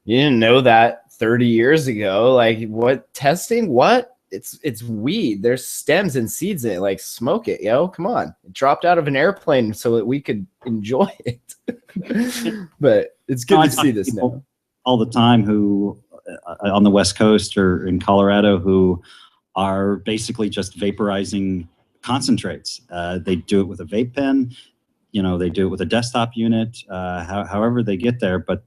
didn't know that 30 years ago. Like, what testing? What? It's weed. There's stems and seeds in it. Like, smoke it, come on. It dropped out of an airplane so that we could enjoy it. But it's good to see this now. All the time who on the West Coast or in Colorado who are basically just vaporizing concentrates. They do it with a vape pen. They do it with a desktop unit. However they get there, but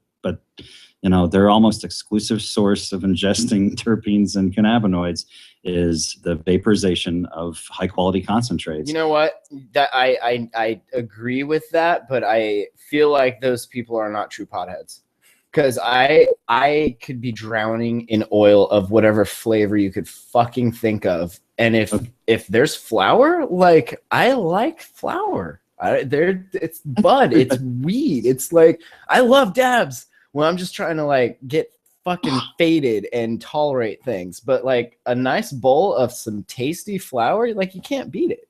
their almost exclusive source of ingesting terpenes and cannabinoids is the vaporization of high quality concentrates. You know what? That I agree with that, but I feel like those people are not true potheads. Because I could be drowning in oil of whatever flavor you could fucking think of. And if there's flour, like, I like flour. It's bud, it's weed. It's like, I love dabs. Well, I'm just trying to like get fucking faded and tolerate things, but like a nice bowl of some tasty flour, like, you can't beat it.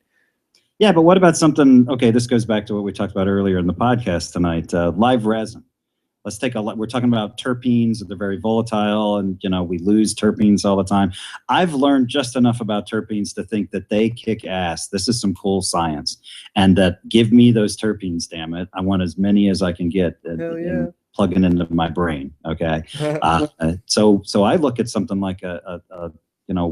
Yeah, but what about something? Okay, this goes back to what we talked about earlier in the podcast tonight. Live resin. Let's take we're talking about terpenes. They're very volatile, and we lose terpenes all the time. I've learned just enough about terpenes to think that they kick ass. This is some cool science, and that give me those terpenes. Damn it, I want as many as I can get. Hell yeah. Plugging into my brain. Okay. So I look at something like a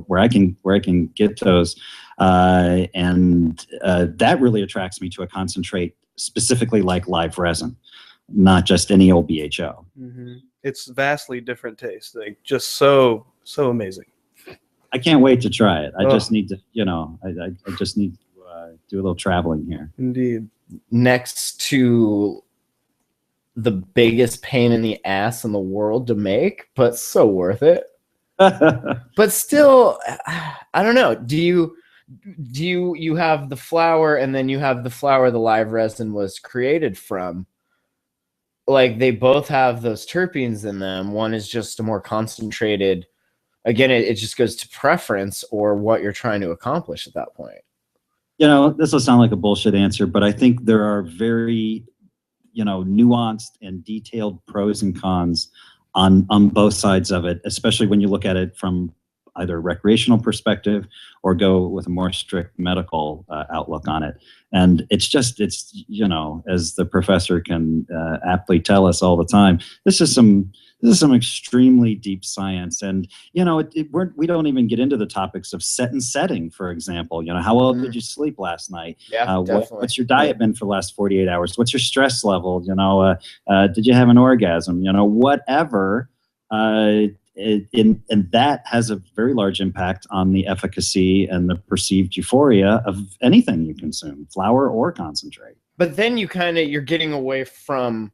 where I can get those, and that really attracts me to a concentrate specifically like live resin, not just any old BHO. Mm-hmm. It's vastly different taste, like just so amazing. I can't wait to try it. I just need to, I just need to do a little traveling here. Indeed. Next to the biggest pain in the ass in the world to make, but so worth it. But still, I don't know. Do you have the flour, and then you have the flour the live resin was created from? Like, they both have those terpenes in them. One is just a more concentrated. Again, it just goes to preference or what you're trying to accomplish at that point. This will sound like a bullshit answer, but I think there are very, nuanced and detailed pros and cons on both sides of it, especially when you look at it from either a recreational perspective or go with a more strict medical outlook on it. And it's as the professor can aptly tell us all the time, this is some extremely deep science. And, we don't even get into the topics of set and setting, for example. How well did you sleep last night? Yeah, what's your diet been for the last 48 hours? What's your stress level? Did you have an orgasm? Whatever. And that has a very large impact on the efficacy and the perceived euphoria of anything you consume, flour or concentrate. But then you're getting away from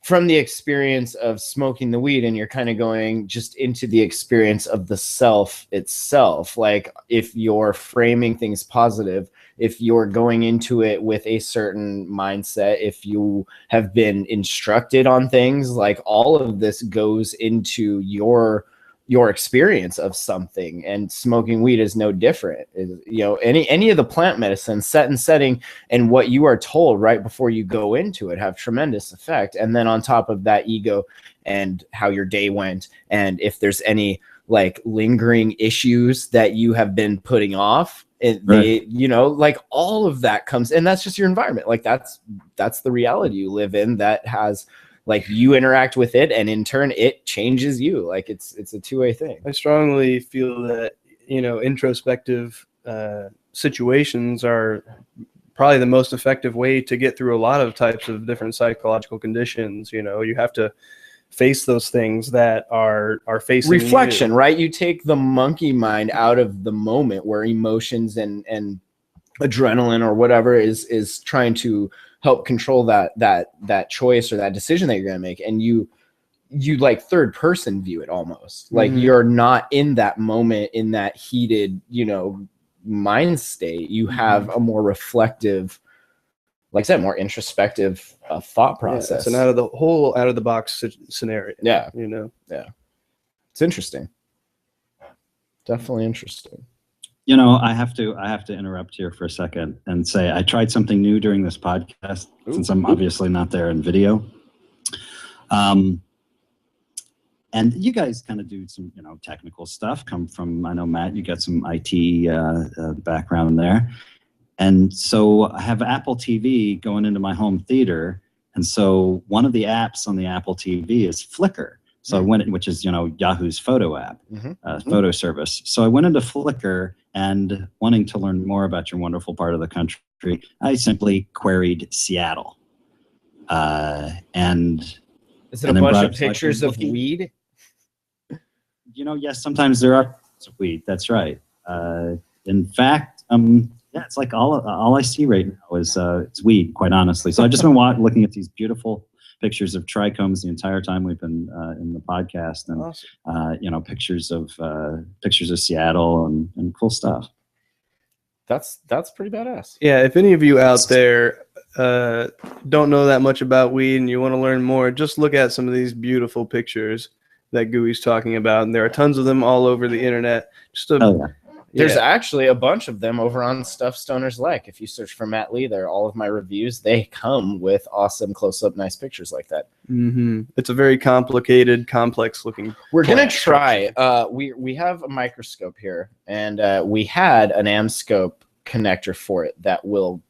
the experience of smoking the weed, and you're kind of going just into the experience of the self itself. Like, if you're framing things positive, if you're going into it with a certain mindset, if you have been instructed on things, like, all of this goes into your experience of something. And smoking weed is no different. Any of the plant medicine, set and setting, and what you are told right before you go into it have tremendous effect. And then on top of that, ego and how your day went, and if there's any like lingering issues that you have been putting off, like, all of that comes, and that's just your environment. Like, that's the reality you live in, that has, like, you interact with it, and in turn it changes you. Like, it's a two-way thing. I strongly feel that introspective situations are probably the most effective way to get through a lot of types of different psychological conditions. You have to face those things that are facing reflection, you. Right? You take the monkey mind out of the moment where emotions and adrenaline or whatever is trying to help control that choice or that decision that you're going to make, and you like third person view it almost. Like, you're not in that moment, in that heated mind state. You have a more reflective, like I said, more introspective thought process. It's an out of the box scenario. Yeah. Yeah. It's interesting. Definitely interesting. I have to interrupt here for a second and say I tried something new during this podcast, since I'm obviously not there in video. And you guys kind of do some, technical stuff. Come from, I know, Matt, you got some IT background there. And so I have Apple TV going into my home theater. And so one of the apps on the Apple TV is Flickr. So I went in, which is, Yahoo's photo app, photo service. So I went into Flickr, and wanting to learn more about your wonderful part of the country, I simply queried Seattle. And is it a bunch of pictures of weed? Yes, sometimes there are of weed. That's right. In fact, it's like all I see right now is it's weed, quite honestly. So I've just been looking at these beautiful pictures of trichomes the entire time we've been in the podcast, and awesome. Pictures of Seattle and cool stuff. That's pretty badass. Yeah, if any of you out there don't know that much about weed and you want to learn more, just look at some of these beautiful pictures that Gooey's talking about, and there are tons of them all over the internet. There's actually a bunch of them over on Stuff Stoners Like. If you search for Matt Lee there, all of my reviews, they come with awesome close-up, nice pictures like that. It's a very complicated, complex-looking. We're going to try. We have a microscope here, and we had an Amscope connector for it that will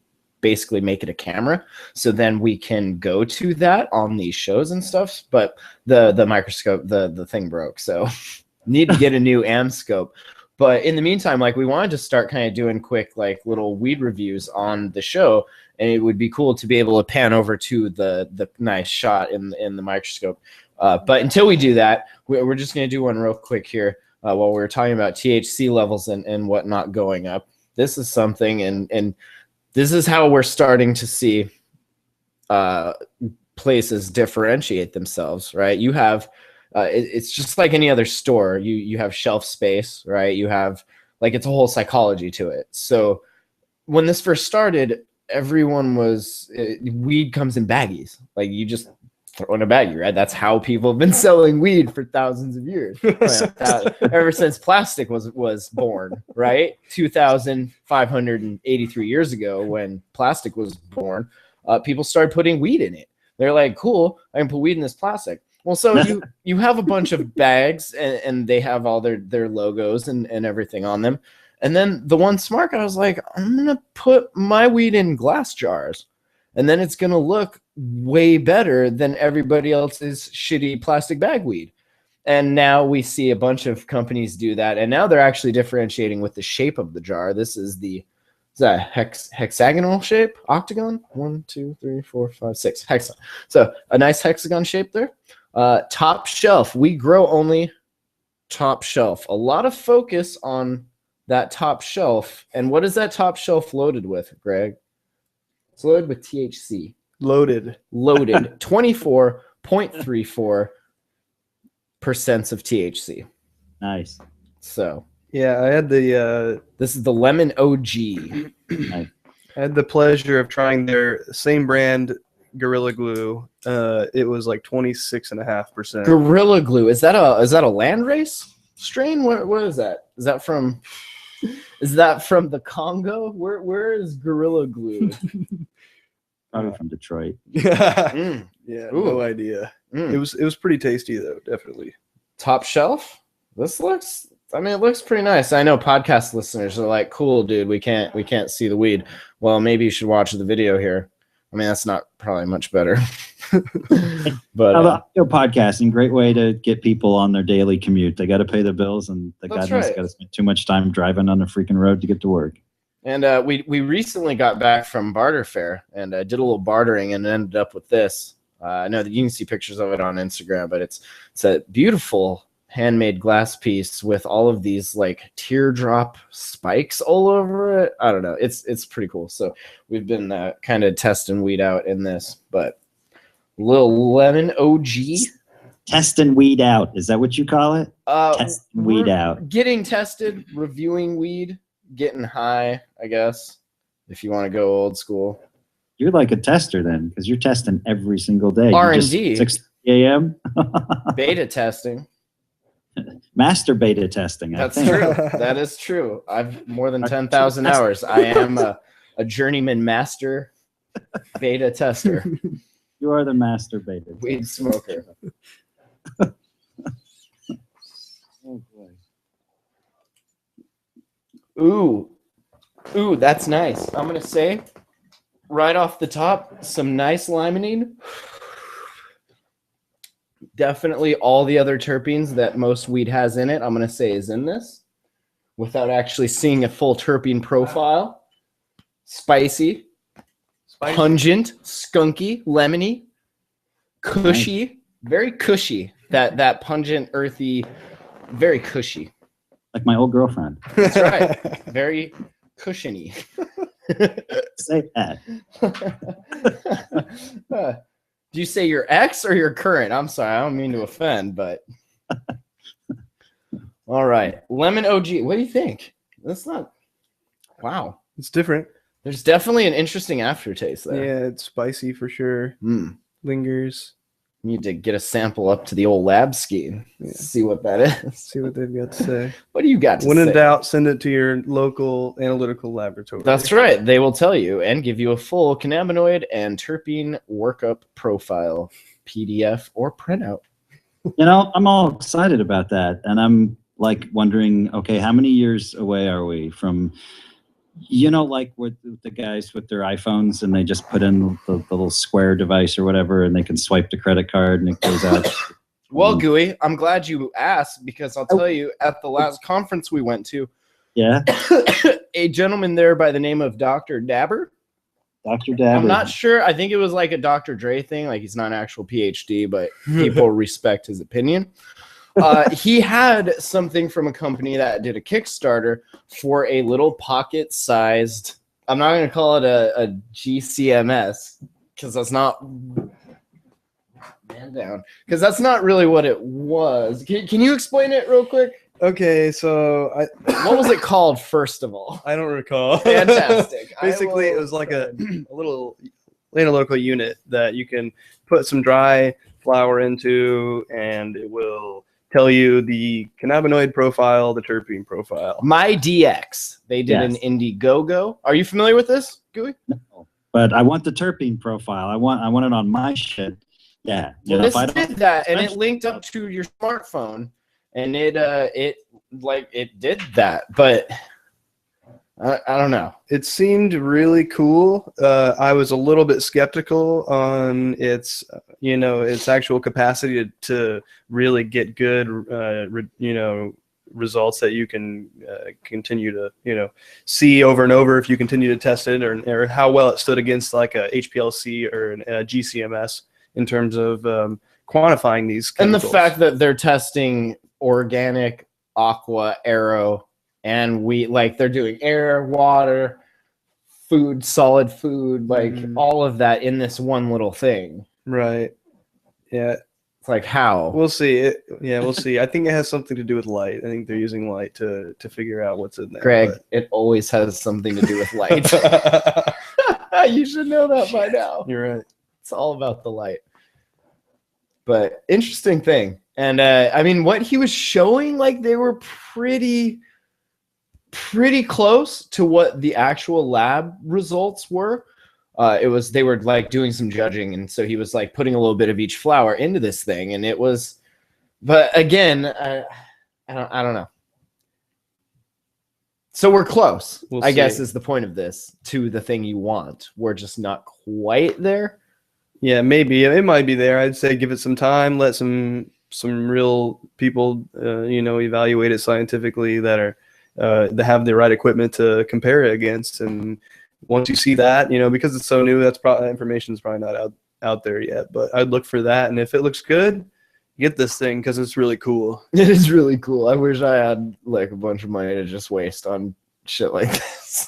basically make it a camera. So then we can go to that on these shows and stuff. But the microscope, the thing broke. So need to get a new Amscope. But in the meantime, like we wanted to start kind of doing quick like little weed reviews on the show, and it would be cool to be able to pan over to the nice shot in the microscope. But until we do that, we're just going to do one real quick here while we're talking about THC levels and whatnot going up. This is something, and this is how we're starting to see places differentiate themselves, right? You have it's just like any other store. You have shelf space, right? You have like it's a whole psychology to it. So when this first started, everyone was weed comes in baggies. Like you just throw in a baggie, right? That's how people have been selling weed for thousands of years, ever since plastic was born, right? 2,583 years ago, when plastic was born, people started putting weed in it. They're like, cool, I can put weed in this plastic. Well, so you have a bunch of bags and they have all their logos and everything on them. And then the one smart guy was like, I'm going to put my weed in glass jars. And then it's going to look way better than everybody else's shitty plastic bag weed. And now we see a bunch of companies do that. And now they're actually differentiating with the shape of the jar. This is that hexagonal shape? Octagon? 1, 2, 3, 4, 5, 6. Hexagon. So a nice hexagon shape there. Top shelf. We grow only top shelf. A lot of focus on that top shelf. And what is that top shelf loaded with, Greg? It's loaded with THC. Loaded. 24.34% of THC. Nice. So yeah, I had the this is the Lemon OG. I had the pleasure of trying their same brand Gorilla Glue. It was like 26.5%. Gorilla Glue. Is that a landrace strain? What is that? Is that from the Congo? Where is Gorilla Glue? Probably from Detroit. Yeah, no idea. It was pretty tasty though, definitely. Top shelf. It looks pretty nice. I know podcast listeners are like, cool, dude, we can't see the weed. Well, maybe you should watch the video here. I mean, that's not probably much better. But podcasting, great way to get people on their daily commute. They got to pay their bills, and the guys got to spend too much time driving on the freaking road to get to work. And we recently got back from barter fair and did a little bartering and ended up with this. I know that you can see pictures of it on Instagram, but it's a beautiful handmade glass piece with all of these like teardrop spikes all over it. I don't know. It's pretty cool. So we've been kind of testing weed out in this, but little Lemon OG. Testing weed out. Is that what you call it? Testing weed out. Getting tested, reviewing weed, getting high, I guess, if you want to go old school. You're like a tester then, because you're testing every single day. R&D. 6 a.m. Beta testing. Master beta testing. That's true. That is true. I've more than 10,000 hours. I am a journeyman master beta tester. You are the master beta weed smoker. Oh boy. Ooh, that's nice. I'm gonna say, right off the top, some nice limonene. Definitely all the other terpenes that most weed has in it, I'm going to say is in this without actually seeing a full terpene profile. Spicy, pungent, skunky, lemony, cushy, nice. Very cushy. That pungent, earthy, very cushy. Like my old girlfriend. That's right. Very cushiony. Say that. Do you say your ex or your current? I'm sorry, I don't mean to offend, but all right. Lemon OG. What do you think? That's not wow. It's different. There's definitely an interesting aftertaste there. Yeah, it's spicy for sure. Lingers. Need to get a sample up to the old lab ski. Yeah. See what that is. See what they've got to say. What do you got to say? When in doubt, send it to your local analytical laboratory. That's right. They will tell you and give you a full cannabinoid and terpene workup profile, PDF or printout. You know, I'm all excited about that. And I'm like wondering, okay, how many years away are we from, you know, like with the guys with their iPhones and they just put in the little square device or whatever and they can swipe the credit card and it goes out Well, Gooey, I'm glad you asked, because I'll tell you, at the last conference we went to, Yeah. a gentleman there by the name of Dr. Dabber. Dr. Dabber. I'm not sure. I think it was like a Dr. Dre thing. Like, he's not an actual PhD, but people respect his opinion. He had something from a company that did a Kickstarter for a little pocket-sized, I'm not going to call it a GCMS, because that's not... Man down, because that's not really what it was. Can you explain it real quick? Okay, so What was it called, first of all? I don't recall. Fantastic. Basically, it was like a little local unit that you can put some dry flower into, and it will tell you the cannabinoid profile, the terpene profile. My DX. They did an Indiegogo. Are you familiar with this, Gooey? No, but I want the terpene profile. I want it on my shit. Yeah. Well, this did that, and it linked up to your smartphone, and it did that, but I don't know. It seemed really cool. I was a little bit skeptical on its actual capacity to really get good, results that you can continue to, see over and over if you continue to test it, or how well it stood against like a HPLC or a GCMS in terms of quantifying these chemicals. And the fact that they're testing organic, aqua, aero, and wheat, like they're doing air, water, food, solid food, like all of that in this one little thing. Right. Yeah. It's like, how? We'll see. We'll see. I think it has something to do with light. I think they're using light to figure out what's in there. Greg, it always has something to do with light. You should know that by now. You're right. It's all about the light. But interesting thing. And I mean, what he was showing, like, they were pretty close to what the actual lab results were. They were like doing some judging, and so he was like putting a little bit of each flower into this thing, and it was, but again, I don't know. So we're close, I guess, is the point of this, to the thing you want. We're just not quite there. Yeah, maybe it might be there. I'd say give it some time, let some real people, evaluate it scientifically that have the right equipment to compare it against. And once you see that, because it's so new, that information is probably not out there yet. But I'd look for that, and if it looks good, get this thing because it's really cool. It is really cool. I wish I had like a bunch of money to just waste on shit like this.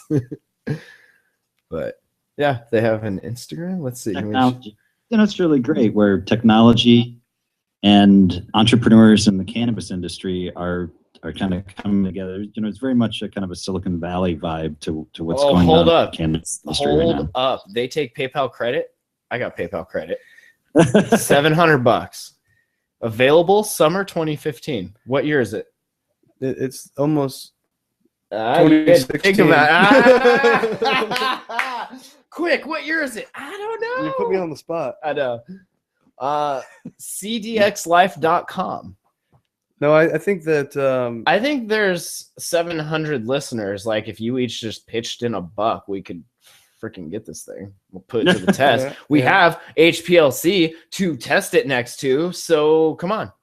But yeah, they have an Instagram. Let's see. Technology. It's really great where technology and entrepreneurs in the cannabis industry are kind of coming together. It's very much a kind of a Silicon Valley vibe to what's going on. Hold up. In the cannabis industry hold right now. up. They take PayPal credit. I got PayPal credit. $700. Available summer 2015. What year is it? It's almost 2016. Think about it. Quick, what year is it? I don't know. You put me on the spot. I know. cdxlife.com. No, I think that I think there's 700 listeners. Like, if you each just pitched in $1, we could freaking get this thing. We'll put it to the test. We have HPLC to test it next to, so come on.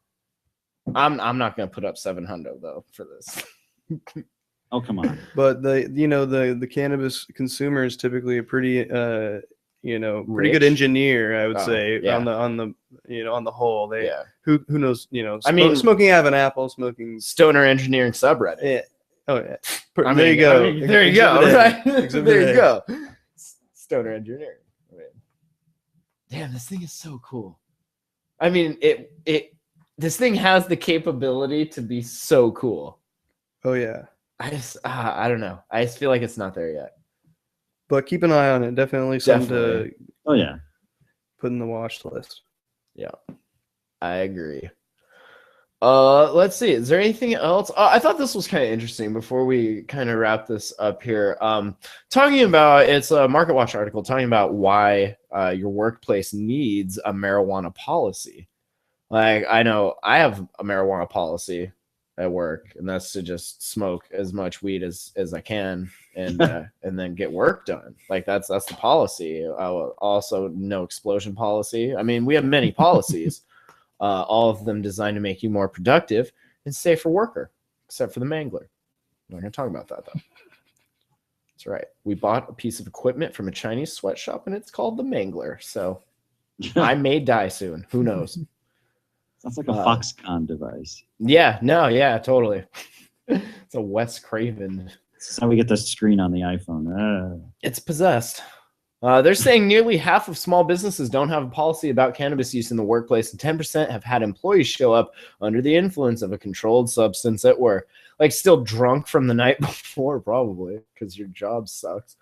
I'm not gonna put up 700 though for this. Oh, come on. But the cannabis consumer is typically a pretty pretty good engineer, I would say, on the whole. Who knows, smoking out of an apple, smoking stoner engineering subreddit. Yeah. Oh yeah. There you go. There you go. Right? There you go. Stoner engineering. Damn, this thing is so cool. I mean, this thing has the capability to be so cool. Oh yeah. I don't know. I just feel like it's not there yet. But keep an eye on it. Definitely something to put in the watch list. Yeah, I agree. Let's see. Is there anything else? I thought this was kind of interesting before we kind of wrap this up here. Talking about, it's a Market Watch article talking about why your workplace needs a marijuana policy. Like, I know I have a marijuana policy at work, and that's to just smoke as much weed as I can, and and then get work done. Like, that's the policy. Also, no explosion policy. I mean, we have many policies. all of them designed to make you more productive and safer worker, except for the mangler. We're going to talk about that, though. That's right. We bought a piece of equipment from a Chinese sweatshop, and it's called the mangler. So I may die soon. Who knows? Sounds like a Foxconn device. Yeah, no, yeah, totally. It's a Wes Craven. That's how we get the screen on the iPhone. It's possessed. They're saying nearly half of small businesses don't have a policy about cannabis use in the workplace, and 10% have had employees show up under the influence of a controlled substance at work. Like still drunk from the night before, probably, because your job sucks.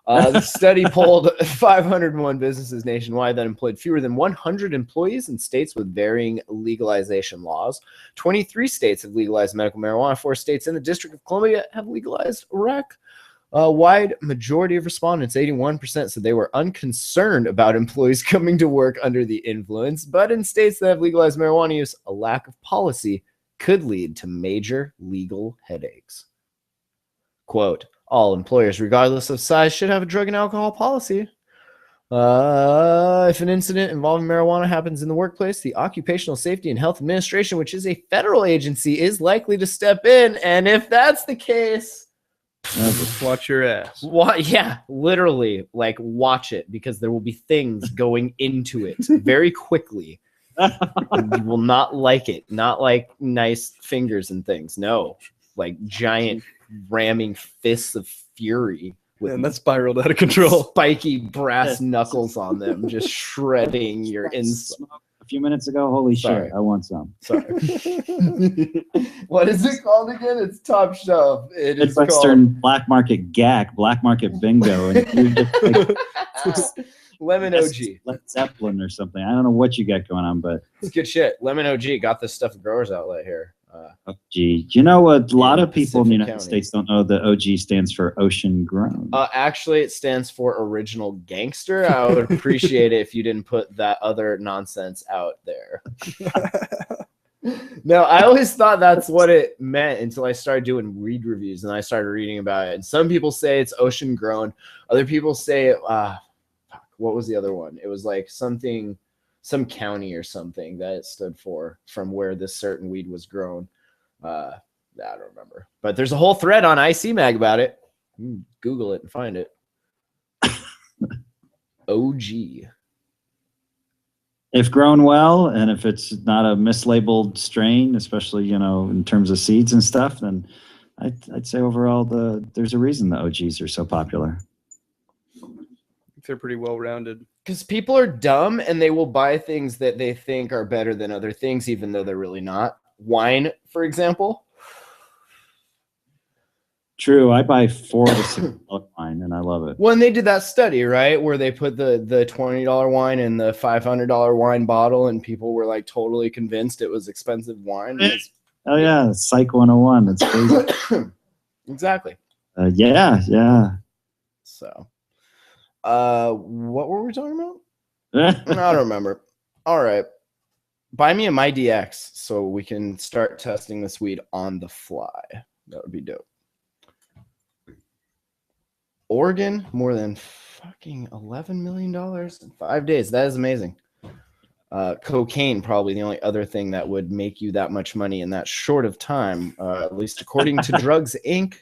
The study polled 501 businesses nationwide that employed fewer than 100 employees in states with varying legalization laws. 23 states have legalized medical marijuana. 4 states in the District of Columbia have legalized rec. A wide majority of respondents, 81%, said they were unconcerned about employees coming to work under the influence. But in states that have legalized marijuana use, a lack of policy could lead to major legal headaches. Quote, all employers, regardless of size, should have a drug and alcohol policy. If an incident involving marijuana happens in the workplace, the Occupational Safety and Health Administration, which is a federal agency, is likely to step in. And if that's the case, just watch your ass. Yeah, literally, like watch it, because there will be things going into it very quickly. You will not like it. Not like nice fingers and things. No, like giant ramming fists of fury. And that spiraled out of control. Spiky brass knuckles on them, just shredding your inside. A few minutes ago, holy shit, I want some. Sorry. What is it called again? It's Top Shelf. It's Western Black Market GAC, Black Market Bingo, and you just like, Lemon OG. Led Zeppelin or something. I don't know what you got going on, but it's good shit. Lemon OG got this stuff at Growers Outlet here. OG. You know what? A lot of people in the United States don't know that OG stands for Ocean Grown. Actually, it stands for Original Gangster. I would appreciate it if you didn't put that other nonsense out there. No, I always thought that's what it meant until I started doing weed reviews and I started reading about it. And some people say it's Ocean Grown. Other people say, what was the other one? It was like something, some county or something that it stood for, from where this certain weed was grown. I don't remember. But there's a whole thread on IC Mag about it. Google it and find it. OG. If grown well, and if it's not a mislabeled strain, especially, you know, in terms of seeds and stuff, then I'd say overall there's a reason the OGs are so popular. They're pretty well rounded. Because people are dumb and they will buy things that they think are better than other things, even though they're really not. Wine, for example. True. I buy $4 to $6 wine and I love it. When they did that study, right, where they put the $20 wine in the $500 wine bottle and people were like totally convinced it was expensive wine. Oh, yeah. Psych 101. That's crazy. Exactly. Yeah. So. What were we talking about? I don't remember. All right. Buy me a MyDX so we can start testing this weed on the fly. That would be dope. Oregon, more than fucking $11 million in 5 days. That is amazing. Cocaine, probably the only other thing that would make you that much money in that short of time, at least according to Drugs Inc.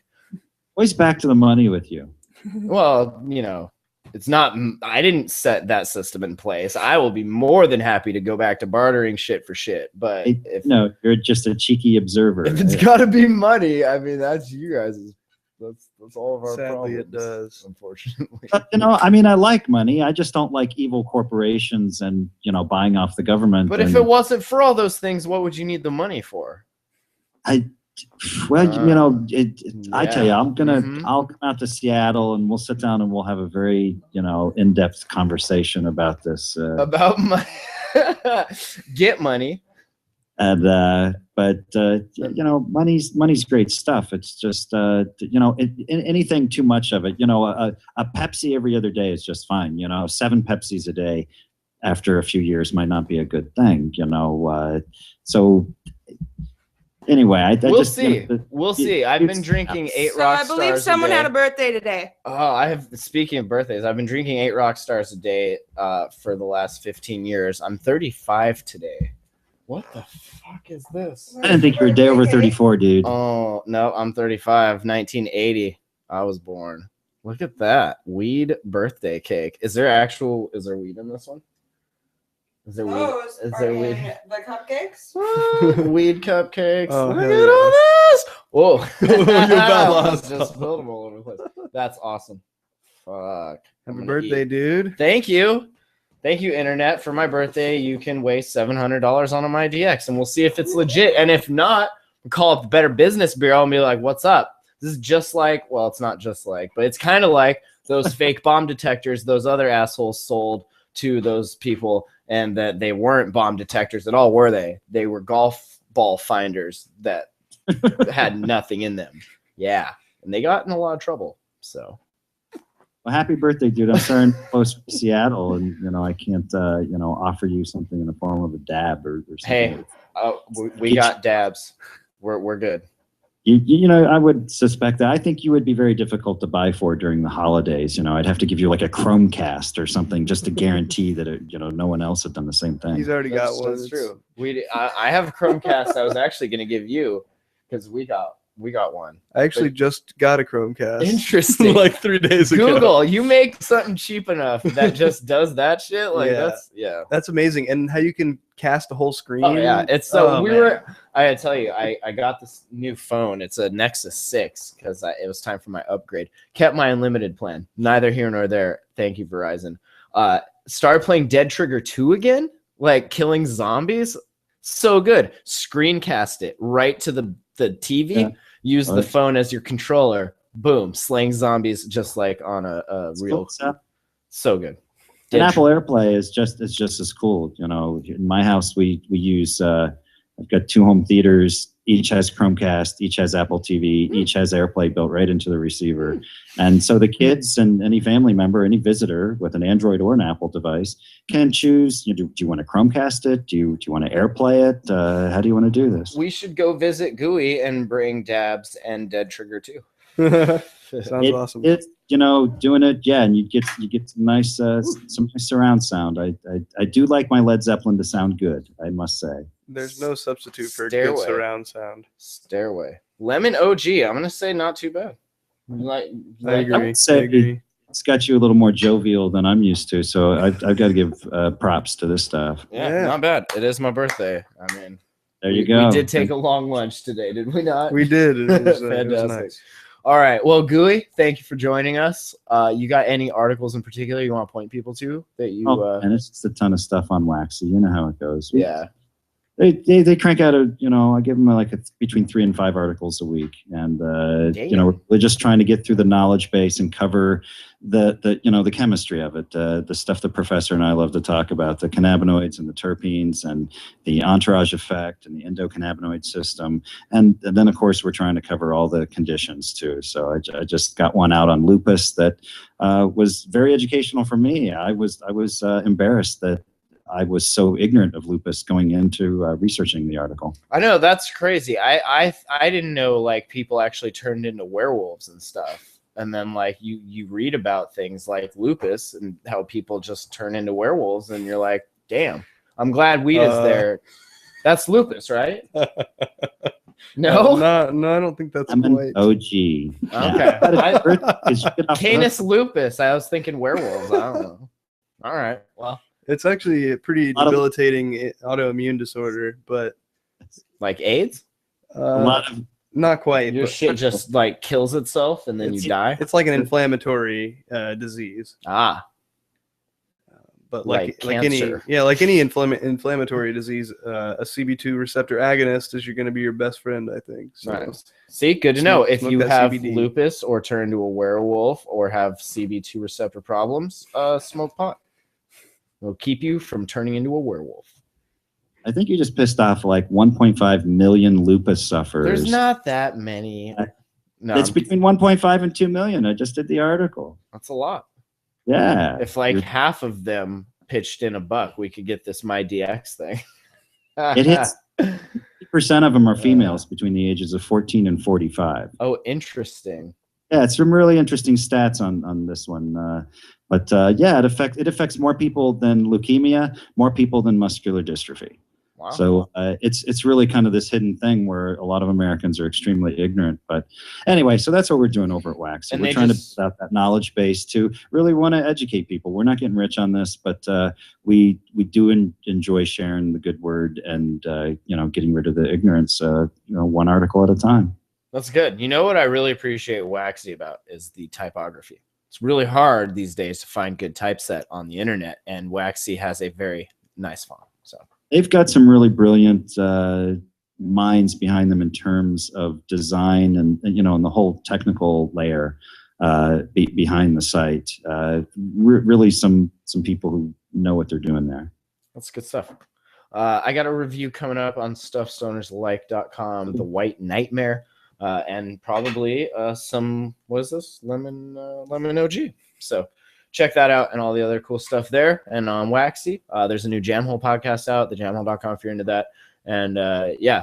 Always back to the money with you. Well, you know. It's not, I didn't set that system in place. I will be more than happy to go back to bartering shit for shit. But no, you're just a cheeky observer. If it's got to be money, I mean, that's you guys. That's all of our Sadly, problems. it does, unfortunately. But, you know, I mean, I like money. I just don't like evil corporations and, you know, buying off the government. But if it wasn't for all those things, what would you need the money for? Well, you know, I tell you, I'll come out to Seattle and we'll sit down and we'll have a very, you know, in-depth conversation about this. About money. Get money. And but you know, money's great stuff. It's just you know, anything too much of it. You know, a Pepsi every other day is just fine. You know, 7 Pepsis a day after a few years might not be a good thing. You know, so. Anyway, we'll see. We'll see. I've been drinking 8 rock stars. I believe someone had a birthday today. Oh, I have. Speaking of birthdays, I've been drinking 8 rock stars a day for the last 15 years. I'm 35 today. What the fuck is this? I didn't think you were a day over 34, dude. Oh, no, I'm 35. 1980. I was born. Look at that. Weed birthday cake. Is there weed in this one? Is there weed? Is there weed? The cupcakes? Weed cupcakes. Oh, Look hell at yeah. all this. Whoa. You about lost Just spilled them all over the place. That's awesome. Fuck. Happy birthday, dude. Thank you. Thank you, Internet. For my birthday, you can waste $700 on my DX, and we'll see if it's legit. And if not, we'll call up the Better Business Bureau and be like, what's up? This is just like, well, it's not just like, but it's kind of like those fake bomb detectors those other assholes sold to those people, and that they weren't bomb detectors at all, were they? They were golf ball finders that had nothing in them. Yeah. And they got in a lot of trouble. So. Well, happy birthday, dude. I'm sorry I'm close to Seattle, and I can't offer you something in the form of a dab or something. Hey, we got dabs. We're good. I would suspect that. I think you would be very difficult to buy for during the holidays. I'd have to give you like a Chromecast or something just to guarantee that no one else had done the same thing. He's already got one. That's true. I have a Chromecast I was actually going to give you because we got one. I actually just got a Chromecast. Interesting. Like 3 days ago. Google, you make something cheap enough that just does that shit. Like that's amazing. And how you can cast a whole screen. Oh yeah, it's so I gotta tell you, I got this new phone. It's a Nexus 6 because it was time for my upgrade. Kept my unlimited plan. Neither here nor there. Thank you, Verizon. Started playing Dead Trigger 2 again, like killing zombies. So good. Screencast it right to the TV. Yeah. Use the phone as your controller. Boom, slaying zombies just like on a real. So good. And Apple AirPlay is just as cool. In my house we use. I've got 2 home theaters. Each has Chromecast. Each has Apple TV. Each has AirPlay built right into the receiver. And so the kids and any family member, any visitor with an Android or an Apple device can choose. Do you want to Chromecast it? Do you want to AirPlay it? How do you want to do this? We should go visit GUI and bring dabs and Dead Trigger 2. Sounds awesome. It's doing it, yeah, and you get some nice surround sound. I do like my Led Zeppelin to sound good, I must say. There's no substitute for good surround sound. Stairway. Lemon OG, I'm gonna say not too bad. I agree. I would say it's got you a little more jovial than I'm used to, so I've got to give props to this stuff. Yeah, not bad. It is my birthday. I mean, there you go. We did take a long lunch today, did we not? We did. It was, fantastic. It was nice. All right. Well, GUI, thank you for joining us. You got any articles in particular you want to point people to that you? And it's just a ton of stuff on Waxy. You know how it goes. Yeah. They crank out I give them like between 3 and 5 articles a week, and we're just trying to get through the knowledge base and cover the chemistry of it, the stuff the professor and I love to talk about, the cannabinoids and the terpenes and the entourage effect and the endocannabinoid system, and then of course we're trying to cover all the conditions too. So I just got one out on lupus that was very educational for me. I was embarrassed that I was so ignorant of lupus going into researching the article. I know, that's crazy. I didn't know like people actually turned into werewolves and stuff. And then like you read about things like lupus and how people just turn into werewolves, and you're like, damn, I'm glad weed is there. That's lupus, right? No, I don't think that's I'm quite. An OG. Okay. Canis lupus. I was thinking werewolves. I don't know. All right. Well. It's actually a pretty debilitating autoimmune disorder, but like AIDS? Not quite. Your shit just like kills itself and then you die? It's like an inflammatory disease. But like any inflammatory disease, a CB2 receptor agonist is going to be your best friend, I think. So nice. See, good to know. If you have lupus or turn into a werewolf or have CB2 receptor problems, smoke pot. It'll keep you from turning into a werewolf. I think you just pissed off like 1.5 million lupus sufferers. There's not that many. No, it's between 1.5 and 2 million. I just did the article. That's a lot. Yeah. If like half of them pitched in $1, we could get this My DX thing. It hits 50% of them are females between the ages of 14 and 45. Oh, interesting. Yeah, it's some really interesting stats on this one. But yeah, it affects more people than leukemia, more people than muscular dystrophy. Wow. So it's really kind of this hidden thing where a lot of Americans are extremely ignorant. But anyway, so that's what we're doing over at Waxy. We're trying to build out that knowledge base to really want to educate people. We're not getting rich on this, but we do enjoy sharing the good word and getting rid of the ignorance. One article at a time. That's good. You know what I really appreciate Waxy about is the typography. It's really hard these days to find good typeset on the internet, and Waxy has a very nice font. So they've got some really brilliant minds behind them in terms of design and the whole technical layer behind the site. Really some people who know what they're doing there. That's good stuff. I got a review coming up on stuffstonerslike.com, The White Nightmare, and probably some, what is this? Lemon OG. So check that out and all the other cool stuff there. And on Waxy, there's a new Jamhole podcast out, thejamhole.com if you're into that. And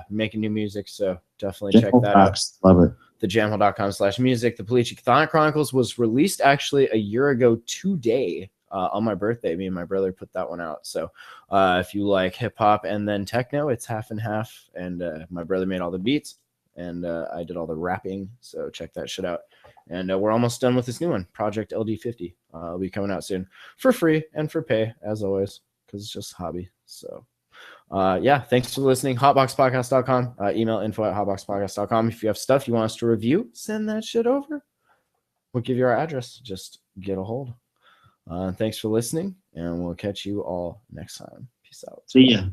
making new music. So definitely check that out. Love it. Thejamhole.com/music. The Police Chthonic Chronicles was released actually a year ago today on my birthday. Me and my brother put that one out. So if you like hip hop and then techno, it's half and half. And my brother made all the beats and I did all the rapping. So check that shit out. And we're almost done with this new one, Project LD50. It'll be coming out soon for free and for pay, as always, because it's just a hobby. So, thanks for listening. Hotboxpodcast.com. Email info@hotboxpodcast.com. If you have stuff you want us to review, send that shit over. We'll give you our address. Just get a hold. Thanks for listening, and we'll catch you all next time. Peace out. See ya.